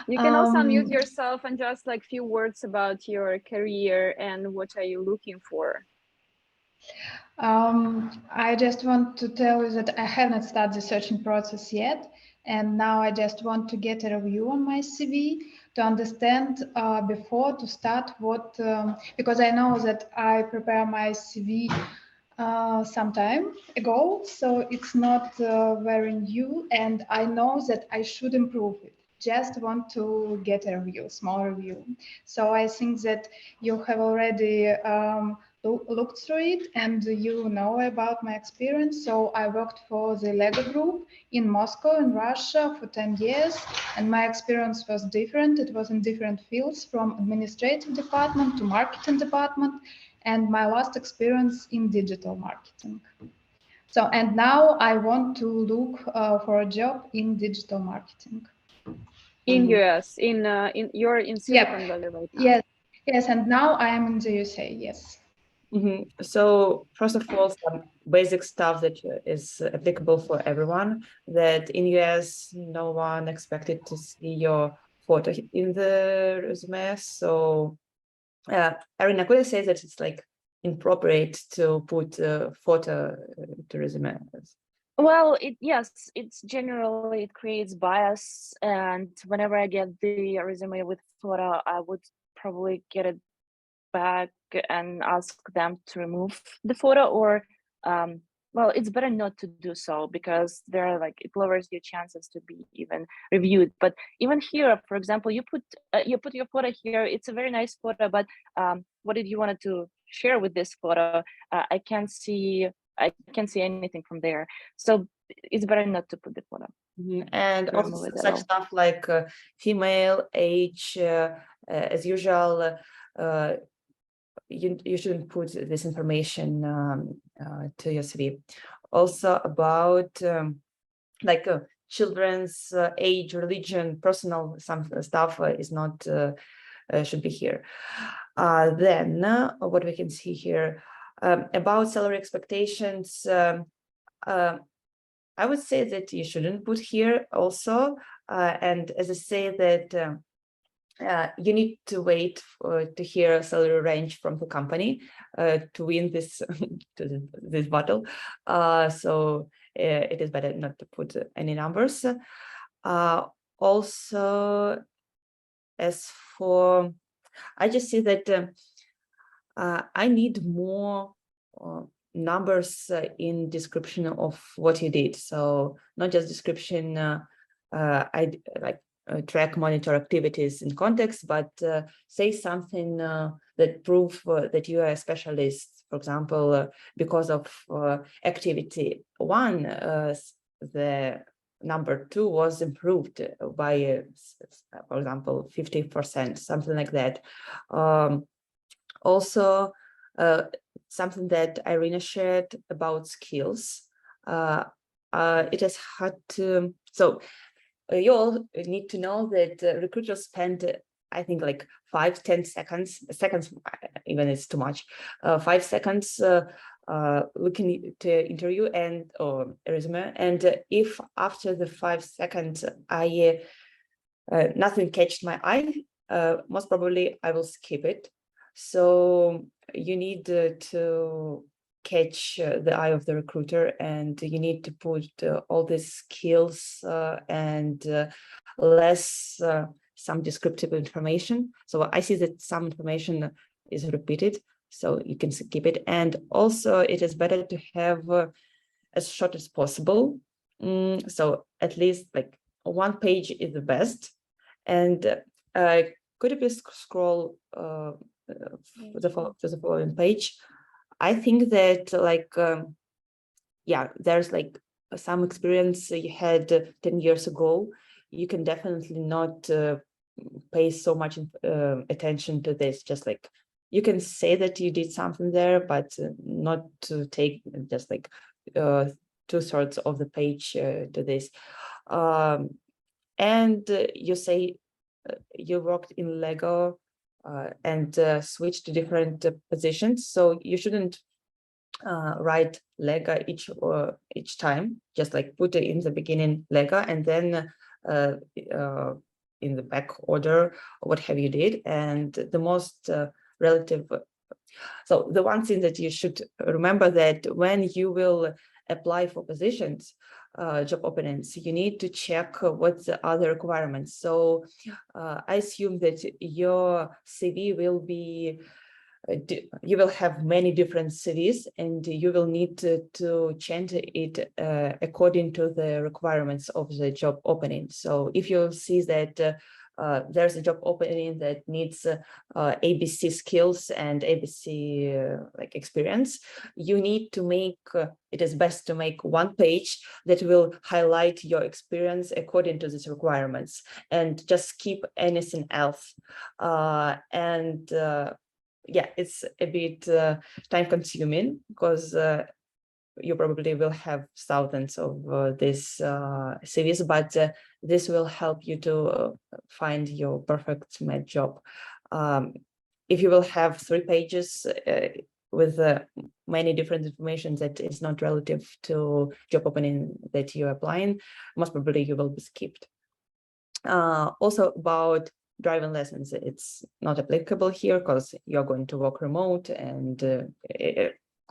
You can also unmute yourself and just like few words about your career and what are you looking for. I just want to tell you that I haven't started the searching process yet. And now I just want to get a review on my CV to understand before to start what, because I know that I prepare my CV some time ago, so it's not very new, and I know that I should improve it. Just want to get a review, small review. So I think that you have already looked through it and you know about my experience. So I worked for the Lego Group in Moscow in Russia for 10 years, and my experience was different. It was in different fields, from administrative department to marketing department, and my last experience in digital marketing. So, and now I want to look for a job in digital marketing. In US, you're in Silicon Valley right now. Yes, and now I am in the USA. Yes. So first of all, some basic stuff that is applicable for everyone, that in US, no one expected to see your photo in the resume. So Iryna, could I say that it's like inappropriate to put a photo to resume? Well, yes, it's generally it creates bias, and whenever I get the resume with photo, I would probably get it back and ask them to remove the photo, or well, it's better not to do so, because it lowers your chances to be even reviewed. But even here, for example, you put your photo here. It's a very nice photo, but what did you want to share with this photo? I can't see anything from there, so it's better not to put the photo. And To also remove it at such all. stuff like female, age, as usual. You shouldn't put this information to your CV. Also about children's age, religion, personal some stuff is not should be here. Then what we can see here about salary expectations. I would say that you shouldn't put here also. And as I say that you need to wait to hear a salary range from the company to win this this battle. So it is better not to put any numbers. Also, as for, I just see that I need more numbers in description of what you did. So not just description. I like track, monitor activities in context, but say something that prove that you are a specialist. For example, because of activity 1, the number 2 was improved by, for example, 50%, something like that. Also, something that Iryna shared about skills. It is hard to, so you all need to know that recruiters spend, I think, like 5-10 seconds, even it's too much, 5 seconds looking to interview and or resume. And if after the 5 seconds I nothing catched my eye, most probably I will skip it. So you need to catch the eye of the recruiter, and you need to put all these skills and less some descriptive information. So I see that some information is repeated, so you can skip it. And also it is better to have as short as possible. So at least like 1 page is the best. And could you please scroll to the following page? I think that like, yeah, there's like some experience you had 10 years ago. You can definitely not pay so much attention to this. Just like you can say that you did something there, but not to take just like 2/3 of the page to this. And you say you worked in Lego and switched to different positions. So you shouldn't write Lego each time. Just like put it in the beginning Lego, and then in the back order what have you did, and the most relative. So the one thing that you should remember, that when you will apply for positions, job openings, you need to check what the other requirements. So I assume that your CV will be, you will have many different CVs, and you will need to change it according to the requirements of the job opening. So if you see that there's a job opening that needs ABC skills and ABC like experience, you need to make, it is best to make 1 page that will highlight your experience according to these requirements, and just skip anything else. Yeah, it's a bit time consuming, because you probably will have thousands of these CVs, but this will help you to find your perfect match job. If you will have 3 pages, with many different information that is not relative to job opening that you're applying, most probably you will be skipped. Also about driving lessons, it's not applicable here because you're going to work remote, and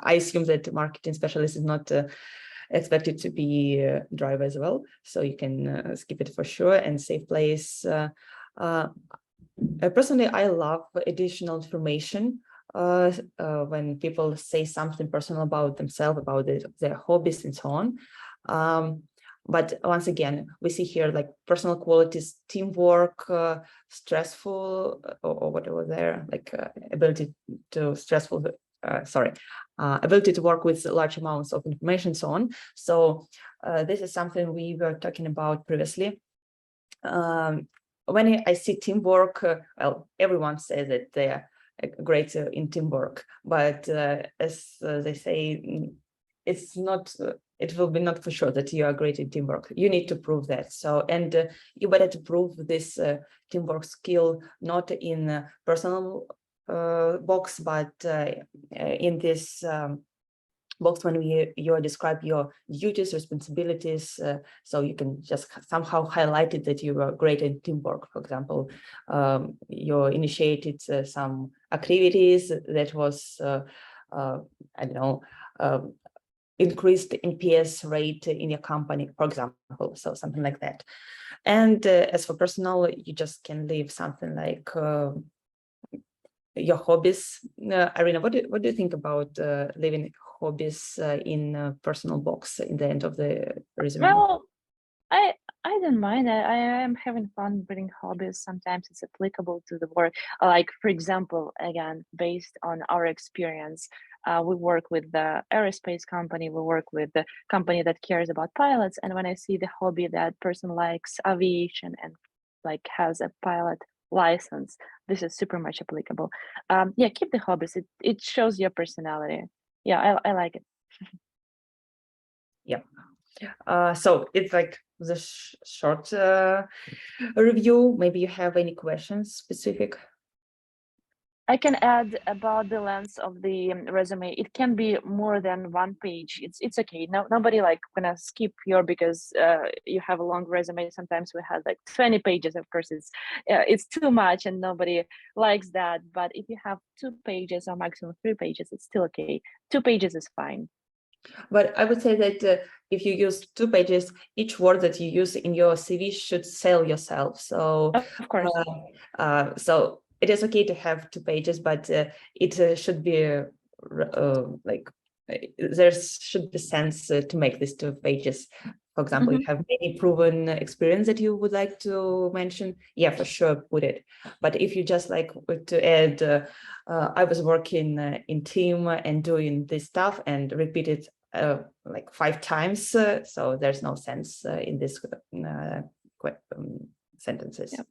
I assume that marketing specialist is not expected to be a driver as well, so you can skip it for sure. And safe place. Personally, I love additional information when people say something personal about themselves, about their hobbies and so on. But once again, we see here like personal qualities, teamwork, stressful, or whatever there, like ability to ability to work with large amounts of information, so on. So this is something we were talking about previously. When I see teamwork, well, everyone says that they are great in teamwork, but as they say, it's not. It will be not for sure that you are great in teamwork. You need to prove that. So, and you better to prove this teamwork skill not in personal box, but in this box when you describe your duties, responsibilities, so you can just somehow highlight it that you are great in teamwork. For example, you initiated some activities that was, I don't know, increased NPS rate in your company, for example, so something like that. And as for personal, you just can leave something like your hobbies. Iryna, what do you think about leaving hobbies in personal box in the end of the resume? Well, I don't mind. I am having fun bringing hobbies. Sometimes it's applicable to the work. Like, for example, again, based on our experience, we work with the aerospace company. We work with the company that cares about pilots. And when I see the hobby that person likes aviation and like has a pilot license, this is super much applicable. Yeah, keep the hobbies. It shows your personality. Yeah, I like it. Yeah. So it's like the short review. Maybe you have any questions specific? I can add about the length of the resume. It can be more than one page. It's okay. No, nobody like gonna skip your because you have a long resume. Sometimes we have like 20 pages. Of course, it's too much and nobody likes that. But if you have 2 pages or maximum 3 pages, it's still okay. 2 pages is fine. But I would say that if you use 2 pages, each word that you use in your CV should sell yourself. So, of course. So it is okay to have 2 pages, but it should be like there should be sense to make these 2 pages. For example, you have any proven experience that you would like to mention. Yeah, for sure, put it. But if you just like to add, I was working in team and doing this stuff and repeat it like 5 times, so there's no sense in this sentences. Yep.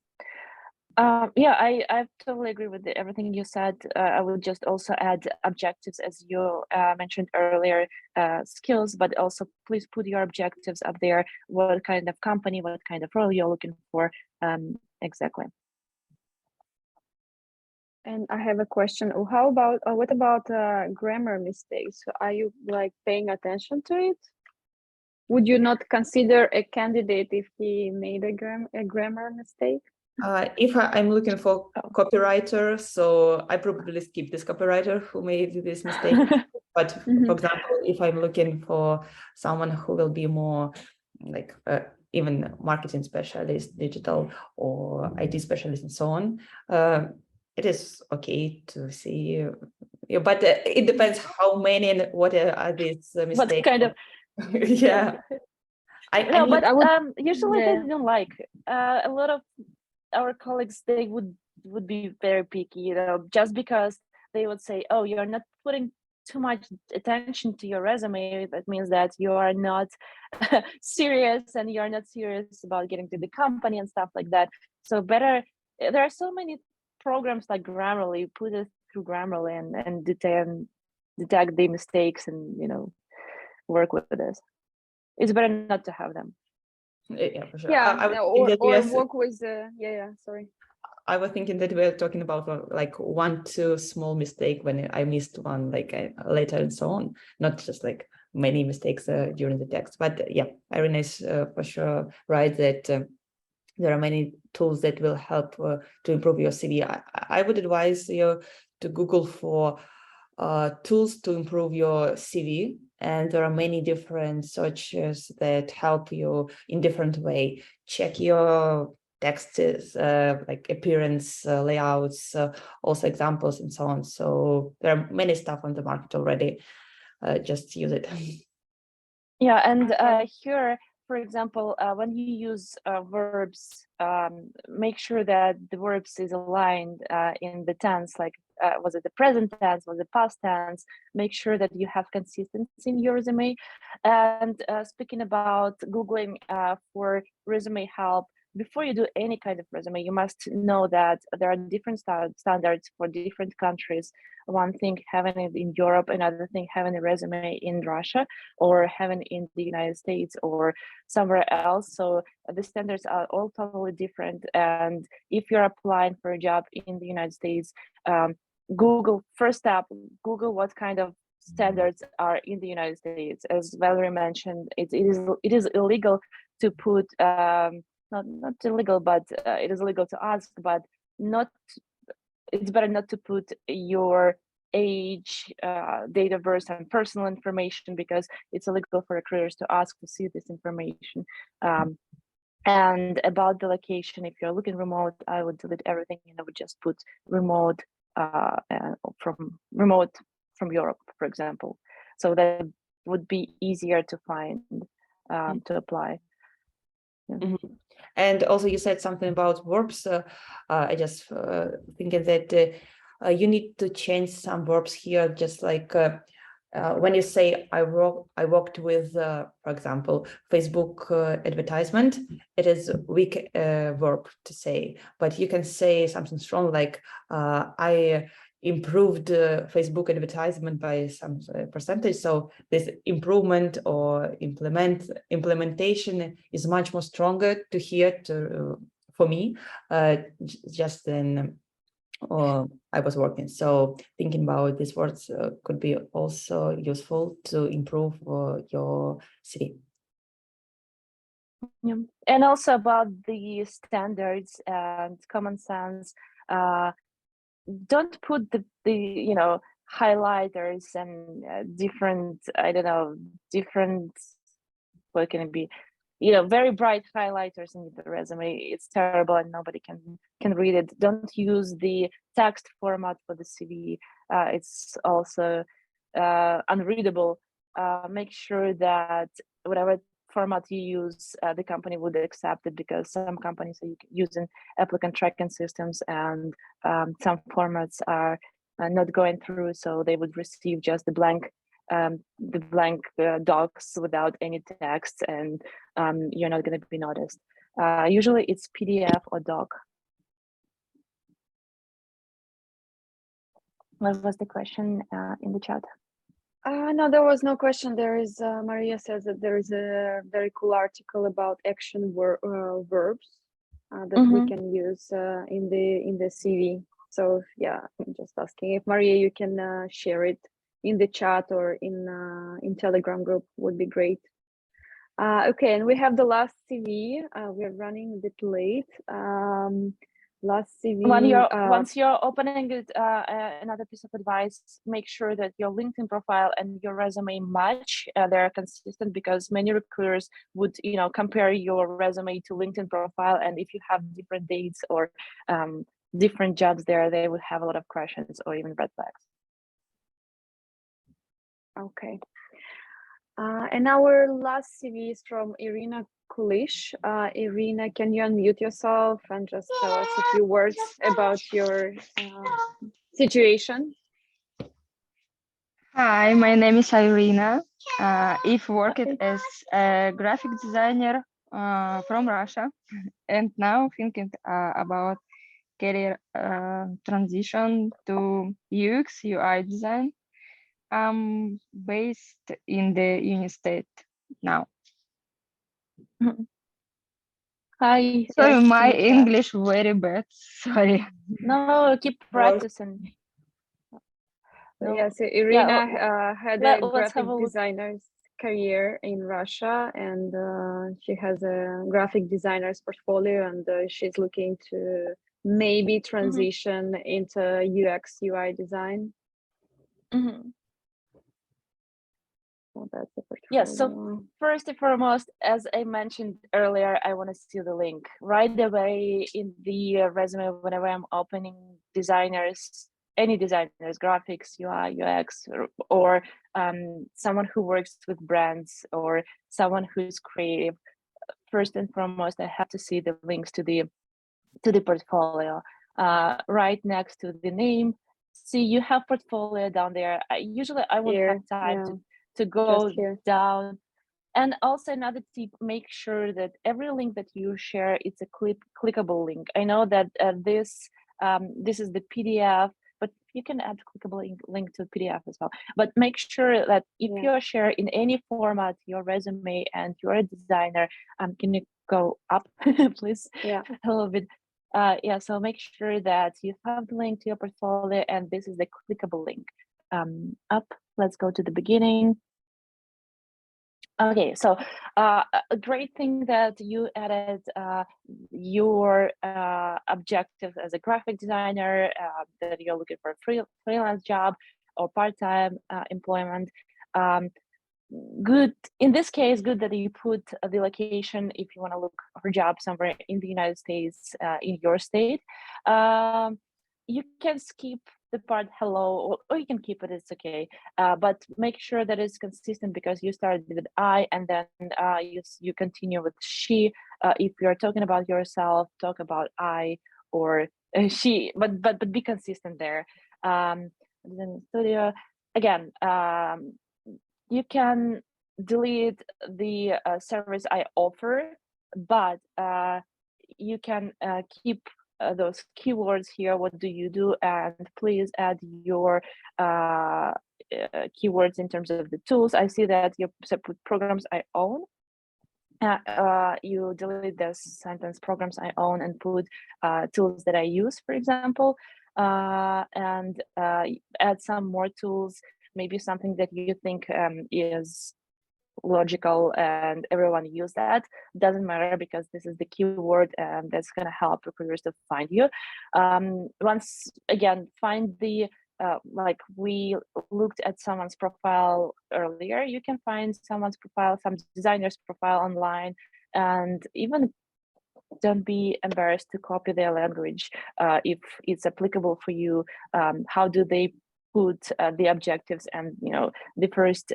Yeah, I totally agree with everything you said. I would just also add objectives, as you mentioned earlier, skills, but also please put your objectives up there. What kind of company, what kind of role you're looking for, exactly. And I have a question. How about what about grammar mistakes? Are you like paying attention to it? Would you not consider a candidate if he made a grammar mistake? If I'm looking for copywriter, so I probably skip this copywriter who made this mistake. But for example, if I'm looking for someone who will be more like even marketing specialist, digital or IT specialist and so on, it is okay to see. But it depends how many and what are these mistakes. What kind of? Yeah. But usually they don't like a lot of our colleagues. They would be very picky, you know, just because they would say, oh, you're not putting too much attention to your resume, that means that you are not serious and you're not serious about getting to the company and stuff like that. So better, there are so many programs like Grammarly, put it through Grammarly and detect the mistakes and, you know, work with this. It's better not to have them. Yeah, for sure. Yeah, or work with sorry. I was thinking that we were talking about like 1-2 small mistake when I missed one like later and so on, not just like many mistakes during the text. But yeah, Iryna is for sure right that there are many tools that will help to improve your CV. I would advise you to Google for tools to improve your CV, and there are many different searches that help you in different way. Check your texts, like appearance, layouts, also examples and so on. So there are many stuff on the market already. Just use it. Yeah, and here, for example, when you use verbs, make sure that the verbs is aligned in the tense, like was it the present tense, was it past tense? Make sure that you have consistency in your resume. And speaking about Googling for resume help, before you do any kind of resume, you must know that there are different standards for different countries. One thing having it in Europe, another thing having a resume in Russia, or having in the United States or somewhere else. So the standards are all totally different. And if you're applying for a job in the United States, Google, first step, Google what kind of standards are in the United States. As Valerie mentioned, it is illegal to put not illegal, but it is illegal to ask, but not. It's better not to put your age, date of birth, and personal information, because it's illegal for recruiters to ask to see this information. And about the location, if you're looking remote, I would delete everything and I would just put remote from Europe, for example. So that would be easier to find to apply. Yeah. Mm-hmm. And also you said something about verbs. I just thinking that you need to change some verbs here, just like when you say I worked with, for example, Facebook advertisement, it is a weak verb to say, but you can say something strong like I improved Facebook advertisement by some percentage. So this improvement or implementation is much more stronger to hear for me just than I was working. So thinking about these words could be also useful to improve your CV. Yeah. And also about the standards and common sense. Don't put the highlighters and different, I don't know, different, what can it be, very bright highlighters in the resume. It's terrible and nobody can read it. Don't use the text format for the CV. It's also unreadable. Make sure that whatever format you use, the company would accept it, because some companies are using applicant tracking systems, and some formats are not going through, so they would receive just the blank docs without any text, and you're not going to be noticed. Usually it's PDF or doc. What was the question in the chat? No, there was no question. There is Maria says that there is a very cool article about action verbs that we can use in the CV. So yeah, I'm just asking if Maria, you can share it in the chat or in Telegram group, would be great. Okay, and we have the last CV. We're running a bit late. Last CV. Once you're opening it, another piece of advice: make sure that your LinkedIn profile and your resume match. They're consistent, because many recruiters would, compare your resume to LinkedIn profile, and if you have different dates or different jobs there, they would have a lot of questions or even red flags. Okay. And our last CV is from Iryna Kulish. Iryna, can you unmute yourself and just tell us a few words about your situation? Hi, my name is Iryna. I've worked as a graphic designer from Russia, and now thinking about career transition to UX UI design. I'm based in the United States now. Hi. Sorry, nice to my meet you. English very bad. Sorry. No, keep practicing. No. Yeah, so Yeah, Iryna had a let's have graphic a look. designer's career in Russia, and she has a graphic designer's portfolio, and she's looking to maybe transition into UX UI design. Mhm. So that's the Yeah, portfolio. so first and foremost, as I mentioned earlier, I want to see the link right away in the resume whenever I'm opening designers, any designers, graphics, UI, UX, or someone who works with brands or someone who's creative. First and foremost, I have to see the links to the portfolio right next to the name. See, you have portfolio down there. Usually I won't have Here, time yeah, to go just here. down. And also another tip, make sure that every link that you share, it's a clickable link. I know that this is the PDF, but you can add clickable link to PDF as well. But make sure that if Yeah. you are sharing in any format your resume and you're a designer, can you go up, please? Yeah. A little bit. Yeah, so make sure that you have the link to your portfolio and this is the clickable link. Up, let's go to the beginning. Okay, so a great thing that you added your objectives as a graphic designer, that you're looking for a freelance job or part-time employment. Good, in this case, good that you put the location if you want to look for a job somewhere in the United States, in your state. You can skip the part hello, or you can keep it, it's okay. But make sure that it's consistent because you started with I and then you continue with she. If you're talking about yourself, talk about I or she, but be consistent there. Then studio again. You can delete the service I offer, but you can keep those keywords here. What do you do? And please add your keywords in terms of the tools. I see that you put programs I own. You delete this sentence, programs I own, and put tools that I use, for example, and add some more tools, maybe something that you think is logical and everyone use that. Doesn't matter because this is the keyword and that's going to help recruiters to find you. Once again, find the like we looked at someone's profile earlier, you can find someone's profile, some designer's profile online, and even don't be embarrassed to copy their language if it's applicable for you. How do they put the objectives and the first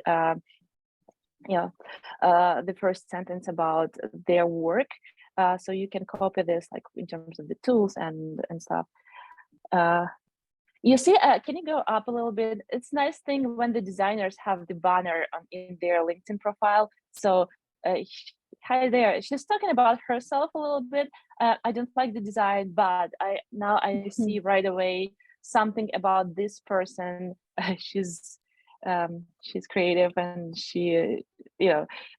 the first sentence about their work, so you can copy this like in terms of the tools and stuff. You see, can you go up a little bit? It's nice thing when the designers have the banner in their LinkedIn profile. So hi there, she's talking about herself a little bit. I don't like the design, but I see right away something about this person. She's creative and she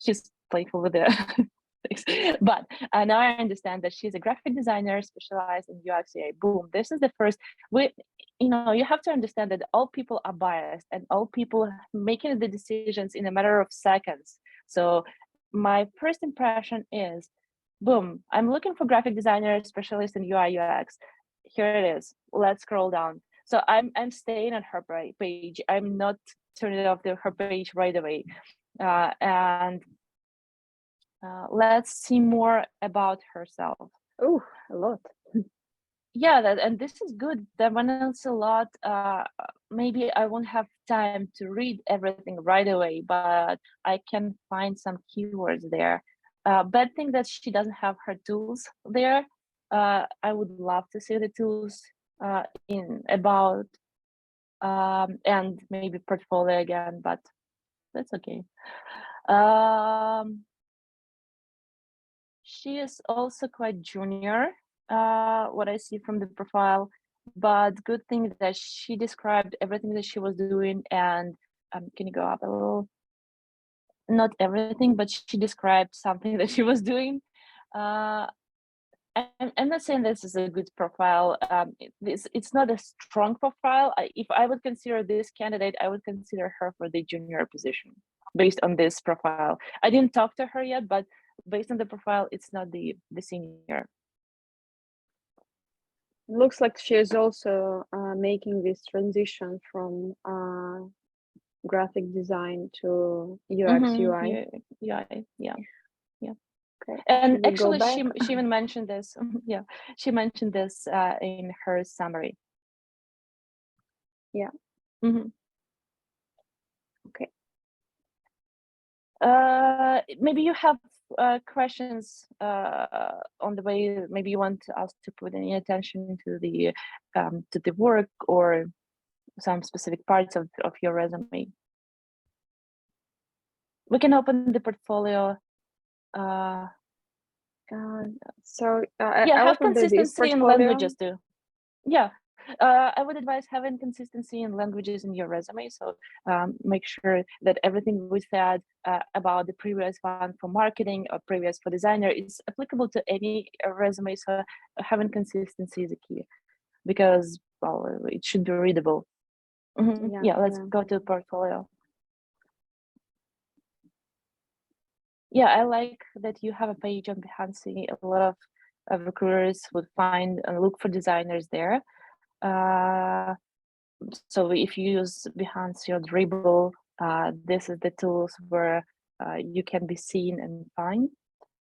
she's playful with the things. But now I understand that she's a graphic designer specialized in UX UI. Boom, this is the first. You have to understand that all people are biased and all people making the decisions in a matter of seconds. So my first impression is, boom, I'm looking for graphic designer specialist in UI UX. Here it is. Let's scroll down. So I'm staying on her page. I'm not turning off her page right away. And let's see more about herself. Oh, a lot. Yeah, and this is good. That when it's a lot, maybe I won't have time to read everything right away, but I can find some keywords there. Bad thing that she doesn't have her tools there. I would love to see the tools in about and maybe portfolio again, but that's okay. She is also quite junior, what I see from the profile, but good thing that she described everything that she was doing. And can you go up a little? Not everything, but she described something that she was doing. I'm not saying this is a good profile. It's not a strong profile. If I would consider this candidate, I would consider her for the junior position based on this profile. I didn't talk to her yet, but based on the profile, it's not the senior. Looks like she is also making this transition from graphic design to UX UI. Yeah. Okay. And Should we go actually, back? she even mentioned this. Yeah, she mentioned this in her summary. Yeah. Okay. Maybe you have questions on the way. Maybe you want us to put any attention to the work or some specific parts of your resume. We can open the portfolio. So Yeah, I have opened this consistency in portfolio. languages too. Yeah, I would advise having consistency in languages in your resume. So make sure that everything we said about the previous one for marketing or previous for designer is applicable to any resume. So having consistency is a key, because well, it should be readable. Yeah, let's go to portfolio. Yeah, I like that you have a page on Behance. A lot of recruiters would find and look for designers there. So if you use Behance or Dribble, this is the tools where you can be seen and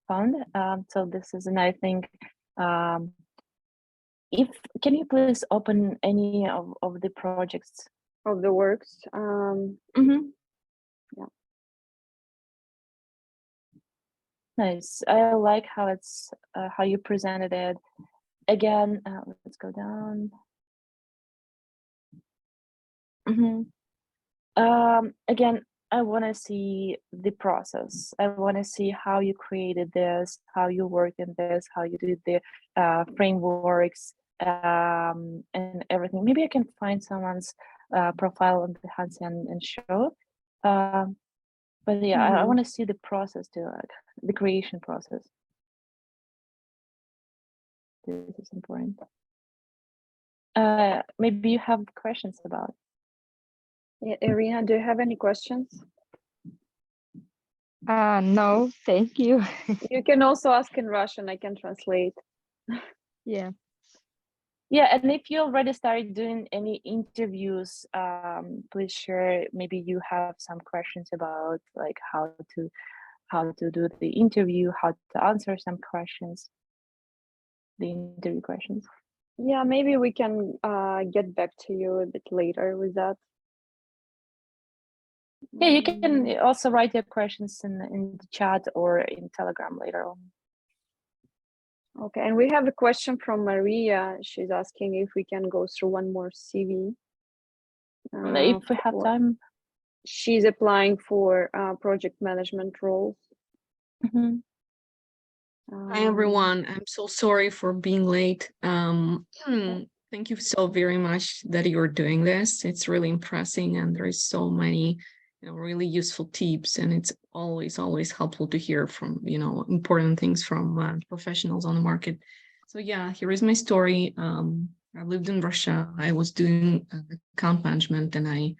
found. So this is a nice thing. Can you please open any of the projects of the works? Yeah. Nice. I like how it's how you presented it. Again, let's go down. Again, I want to see the process. I want to see how you created this, how you work in this, how you did the frameworks and everything. Maybe I can find someone's profile on Behance and show. But yeah, I want to see the process too, like the creation process. This is important. Maybe you have questions about. Yeah, Iryna, do you have any questions? No, thank you. You can also ask in Russian, I can translate. Yeah. Yeah, and if you already started doing any interviews, please share. Maybe you have some questions about like how to do the interview, how to answer some questions, the interview questions. Yeah, maybe we can get back to you a bit later with that. Yeah, you can also write your questions in the chat or in Telegram later on. Okay, and we have a question from Maria. She's asking if we can go through one more CV. If we have time. She's applying for project management roles. Hi, everyone. I'm so sorry for being late. Thank you so very much that you're doing this. It's really impressive, and there is so many really useful tips, and it's always helpful to hear from important things from professionals on the market. So yeah, here is my story. I lived in Russia. I was doing account management, and I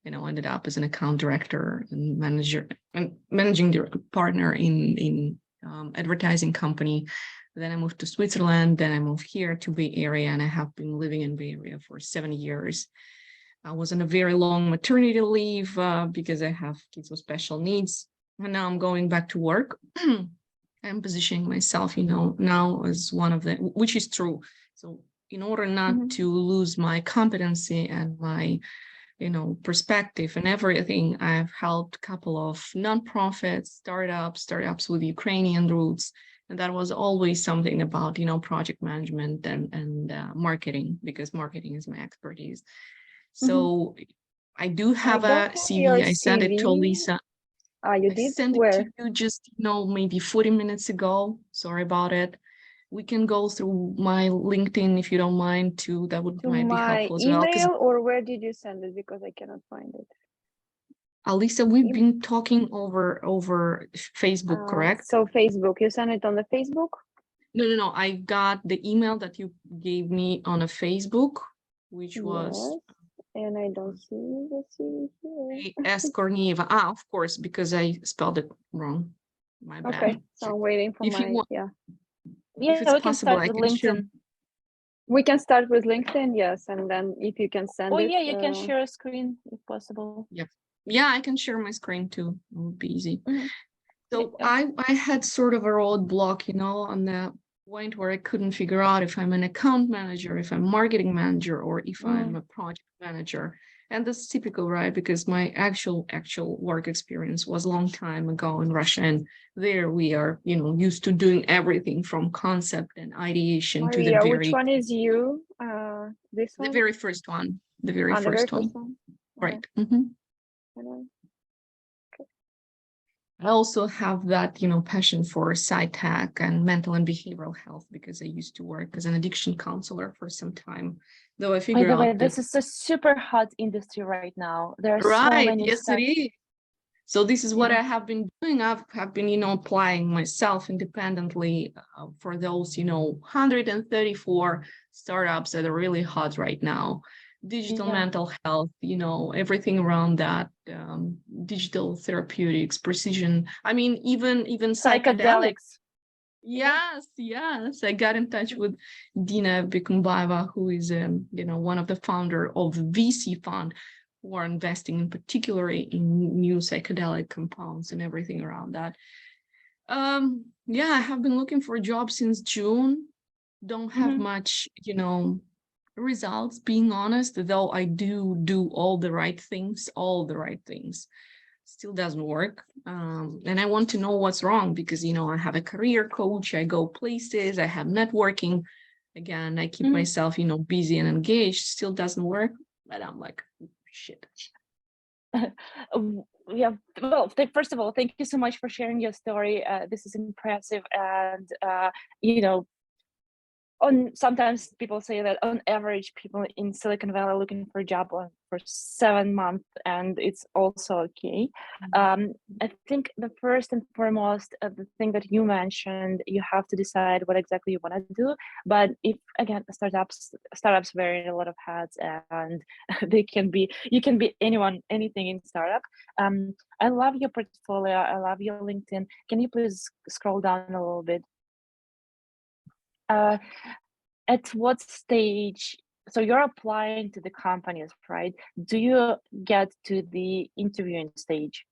ended up as an account director and manager and managing director partner in advertising company. Then I moved to Switzerland. Then I moved here to Bay Area, and I have been living in Bay Area for 7 years. I was on a very long maternity leave because I have kids with special needs, and now I'm going back to work. I'm positioning myself, now as one of the, which is true. So in order not to lose my competency and my, perspective and everything, I've helped a couple of nonprofits, startups with Ukrainian roots. And that was always something about, project management and marketing, because marketing is my expertise. So I do have a CV. I sent it to Lisa. You did? I sent Where? it to you just, maybe 40 minutes ago. Sorry about it. We can go through my LinkedIn if you don't mind too. That might be helpful as well. Email, or where did you send it? Because I cannot find it. Alisa, we've been talking over Facebook, correct? So Facebook, you sent it on the Facebook? No. I got the email that you gave me on a Facebook, which was Yes, and I don't see the CV here. S. Kornieva. Ah, of course, because I spelled it wrong. My bad. Okay, so I'm waiting for If you want, yeah. if it's we can possible, start I with can share. LinkedIn. We can start with LinkedIn, yes, and then if you can send Oh it. yeah, you can share a screen if possible. Yeah, I can share my screen too. It would be easy. Mhm. So Yeah. I had sort of a roadblock, on the point where I couldn't figure out if I'm an account manager, if I'm marketing manager, or if I'm a project manager. And that's typical, right? Because my actual work experience was a long time ago in Russia, and there we are, used to doing everything from concept and ideation to the Maria, which one is you? This the one? very first one, the very The very first one, first one? right? Okay. I also have that, passion for sci-tech and mental and behavioral health because I used to work as an addiction counselor for some time. Though I By figure the way, out this that, is a super hot industry right now. There are so right, many yes, stuff. it is. So this is what Yeah. I have been doing. I've been, applying myself independently for those, 134 startups that are really hot right now. Digital mental health, everything around that, digital therapeutics, precision. I mean, even psychedelics. Yes. I got in touch with Dina Bikumbaeva, who is, one of the founder of VC Fund, who are investing in particularly in new psychedelic compounds and everything around that. I have been looking for a job since June. Don't have much, results, being honest, though I do all the right things, still doesn't work. And I want to know what's wrong because, I have a career coach, I go places, I have networking. Again, I keep myself, busy and engaged, still doesn't work. But I'm like, shit. Yeah, well, first of all, thank you so much for sharing your story. This is impressive. And, sometimes people say that on average, people in Silicon Valley are looking for a job for 7 months, and it's also okay. I think the first and foremost, the thing that you mentioned, you have to decide what exactly you want to do. But if again, startups wear a lot of hats, and you can be anything in startup. I love your portfolio. I love your LinkedIn. Can you please scroll down a little bit? At what stage, so you're applying to the companies, right? Do you get to the interviewing stage?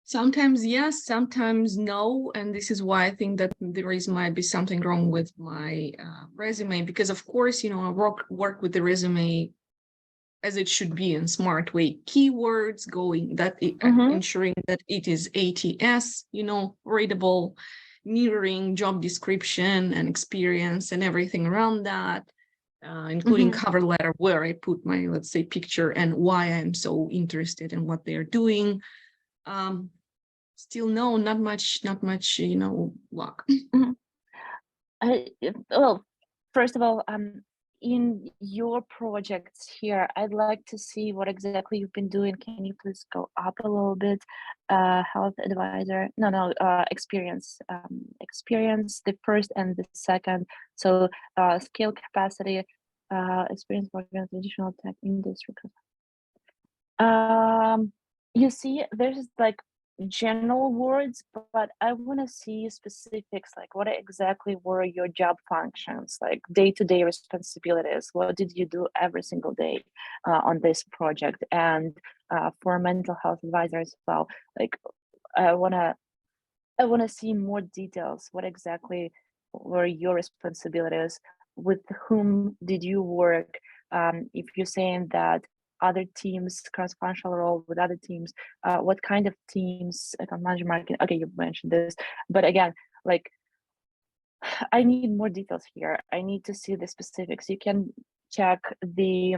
Sometimes yes, sometimes no. And this is why I think that there might be something wrong with my resume, because of course, I work with the resume as it should be in smart way, keywords ensuring that it is ATS, readable, mirroring job description and experience and everything around that, including cover letter where I put my, let's say, picture and why I'm so interested in what they're doing. Still no, not much, luck. Well, first of all, in your projects here, I'd like to see what exactly you've been doing. Can you please go up a little bit? Health advisor, experience, the first and the second. So skill capacity, experience working in traditional tech industry. You see, there's like general words, but I want to see specifics, like what exactly were your job functions, like day-to-day responsibilities. What did you do every single day on this project? And for a mental health advisor as well, like I want to see more details. What exactly were your responsibilities? With whom did you work? If you're saying that other teams, cross-functional role with other teams, what kind of teams, account management, marketing? Okay, you mentioned this, but again, like I need more details here. I need to see the specifics. You can check the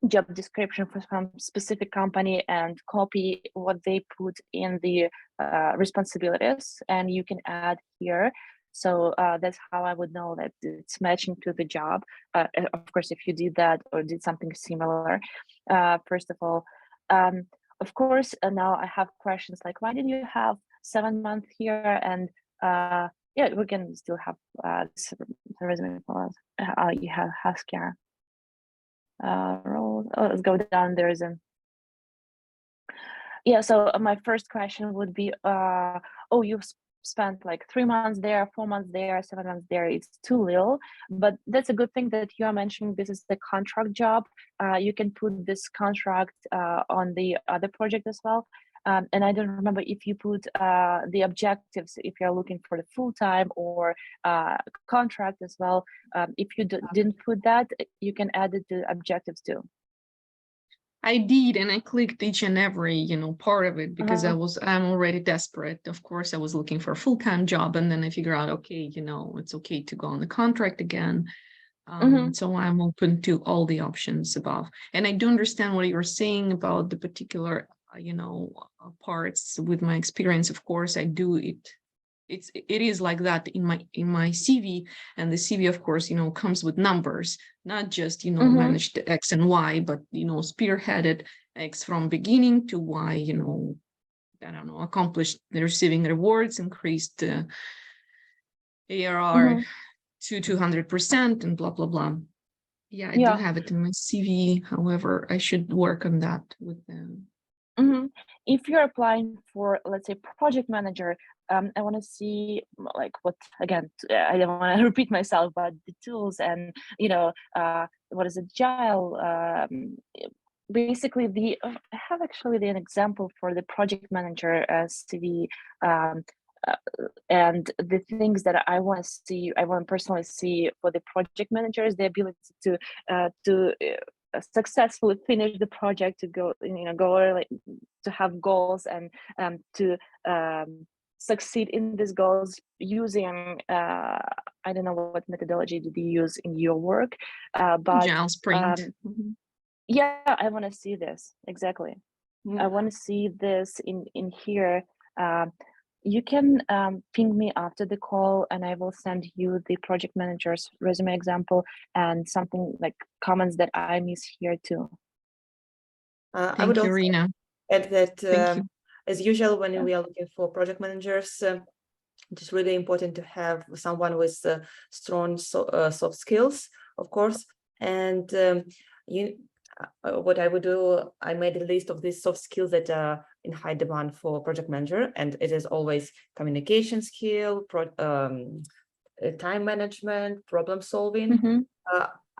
job description for some specific company and copy what they put in the responsibilities, and you can add here. So that's how I would know that it's matching to the job. Of course, if you did that or did something similar, first of all, of course, now I have questions like, why did you have 7 months here and yeah, we can still have this resume for us. You have healthcare role. Oh, let's go down. There is a yeah. So my first question would be, oh, you've spent like 3 months there, 4 months there, 7 months there. It's too little, but that's a good thing that you are mentioning. This is the contract job. You can put this contract on the other project as well. And I don't remember if you put the objectives, if you're looking for the full-time or contract as well. If you didn't put that, you can add it to objectives too. I did, and I clicked each and every, part of it because I'm already desperate. Of course, I was looking for a full-time job, and then I figure out, okay, it's okay to go on the contract again. So I'm open to all the options above. And I do understand what you're saying about the particular, parts with my experience. Of course, I do it. It is like that in my CV, and the CV, of course, comes with numbers, not just, managed X and Y, but, spearheaded X from beginning to Y, I don't know, accomplished receiving rewards, increased ARR to 200% and blah, blah, blah. Yeah, I do have it in my CV. However, I should work on that with them. If you're applying for, let's say, project manager, I want to see like what, again, I don't want to repeat myself, but the tools and, what is agile? Basically, I have actually an example for the project manager CV. And the things that I want to see, I want to personally see for the project managers, the ability to successfully finish the project, to go, like, to have goals and to succeed in these goals using I don't know what methodology did you use in your work, but Agile sprint. Yeah, I want to see this exactly. I want to see this in here. You can ping me after the call, and I will send you the project manager's resume example and something like comments that I miss here too. I would also Iryna. add that, as usual, when we are looking for project managers, it's really important to have someone with strong soft skills, of course. And what I would do, I made a list of these soft skills that are in high demand for project manager, and it is always communication skill, time management, problem solving.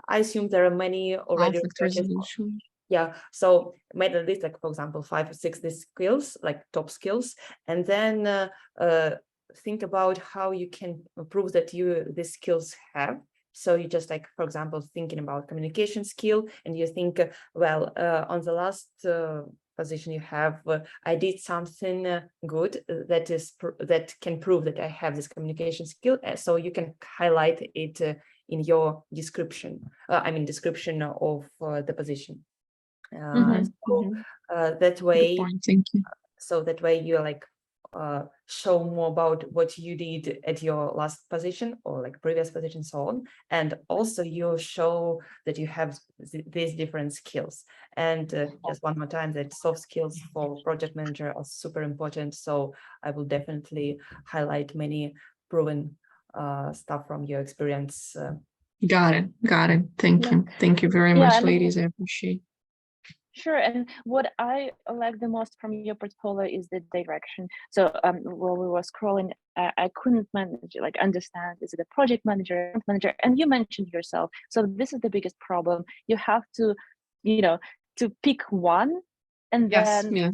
I assume there are many already. Conflict resolution. Yeah, so made a list, like, for example, 5 or 6 these skills, like top skills, and then think about how you can prove that you these skills have. So you just, like, for example, thinking about communication skill, and you think, well, on the last position you have, I did something good that can prove that I have this communication skill. So you can highlight it in your description. Description of the position. That way. Good point. Thank you. So that way you like show more about what you did at your last position or like previous position, so on. And also you show that you have these different skills. And just one more time, that soft skills for project manager are super important. So I will definitely highlight many proven stuff from your experience. Got it. Thank you. Thank you very much, ladies. I appreciate. Sure, and what I like the most from your portfolio is the direction. So while we were scrolling, I couldn't manage, like, understand, is it a project manager, and you mentioned yourself. So this is the biggest problem. You have to, to pick one and then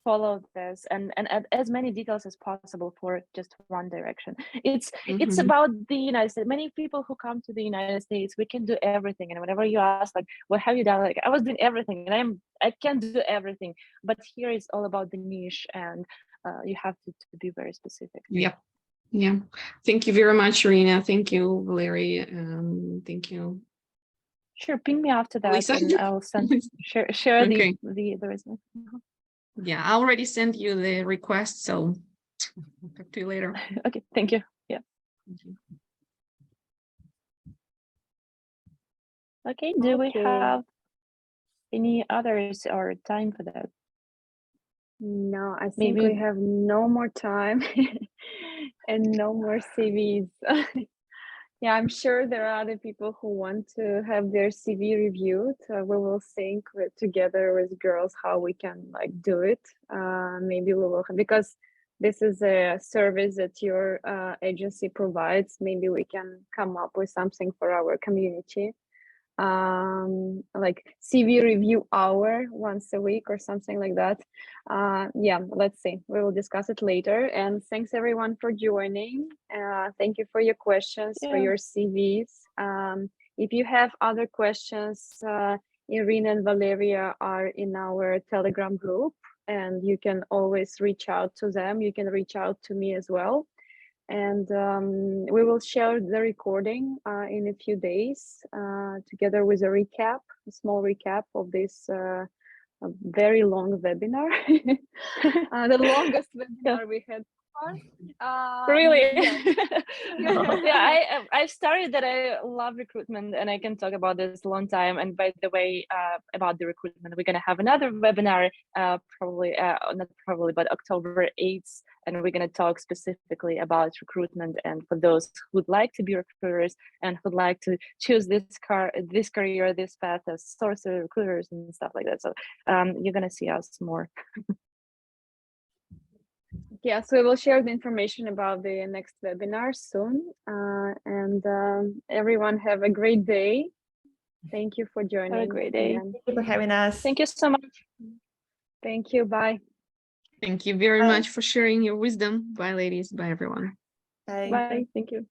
follow this and add as many details as possible for just one direction. It's about the United States. Many people who come to the United States, we can do everything, and whenever you ask, like, what have you done, like, I was doing everything, and I can't do everything. But here it's all about the niche, and you have to be very specific. Yeah. Thank you very much, Iryna. Thank you, Valerie. Thank you. Sure, ping me after that, Lisa? and I'll share okay. the resume. Yeah, I already sent you the request, so I'll talk to you later. Okay, thank you. Yeah. Thank you. Okay, do we have any others or time for that? No, I think we Maybe have no more time and no more CVs. Yeah, I'm sure there are other people who want to have their CV reviewed. We will think together with girls how we can like do it. Maybe we will, because this is a service that your agency provides. Maybe we can come up with something for our community, like CV review hour once a week or something like that. Yeah, let's see. We will discuss it later. And thanks everyone for joining. Thank you for your questions, for your CVs. If you have other questions, Iryna and Valeria are in our Telegram group, and you can always reach out to them. You can reach out to me as well. And we will share the recording in a few days together with a recap, a small recap of this very long webinar. The longest webinar we had so far. Really? Yeah. Yeah, I've started that I love recruitment, and I can talk about this a long time. And by the way, about the recruitment, we're gonna have another webinar, probably not probably, but October 8th, and we're gonna talk specifically about recruitment. And for those who'd like to be recruiters and who'd like to choose this career, this path as sourcer recruiters and stuff like that. So you're gonna see us more. Yeah, so we will share the information about the next webinar soon. And everyone have a great day. Thank you for joining. Have a great day. again. Thank you for having us. Thank you so much. Thank you. Bye. Thank you very Bye. much for sharing your wisdom. Bye, ladies. Bye, everyone. Bye. Bye. Thank you.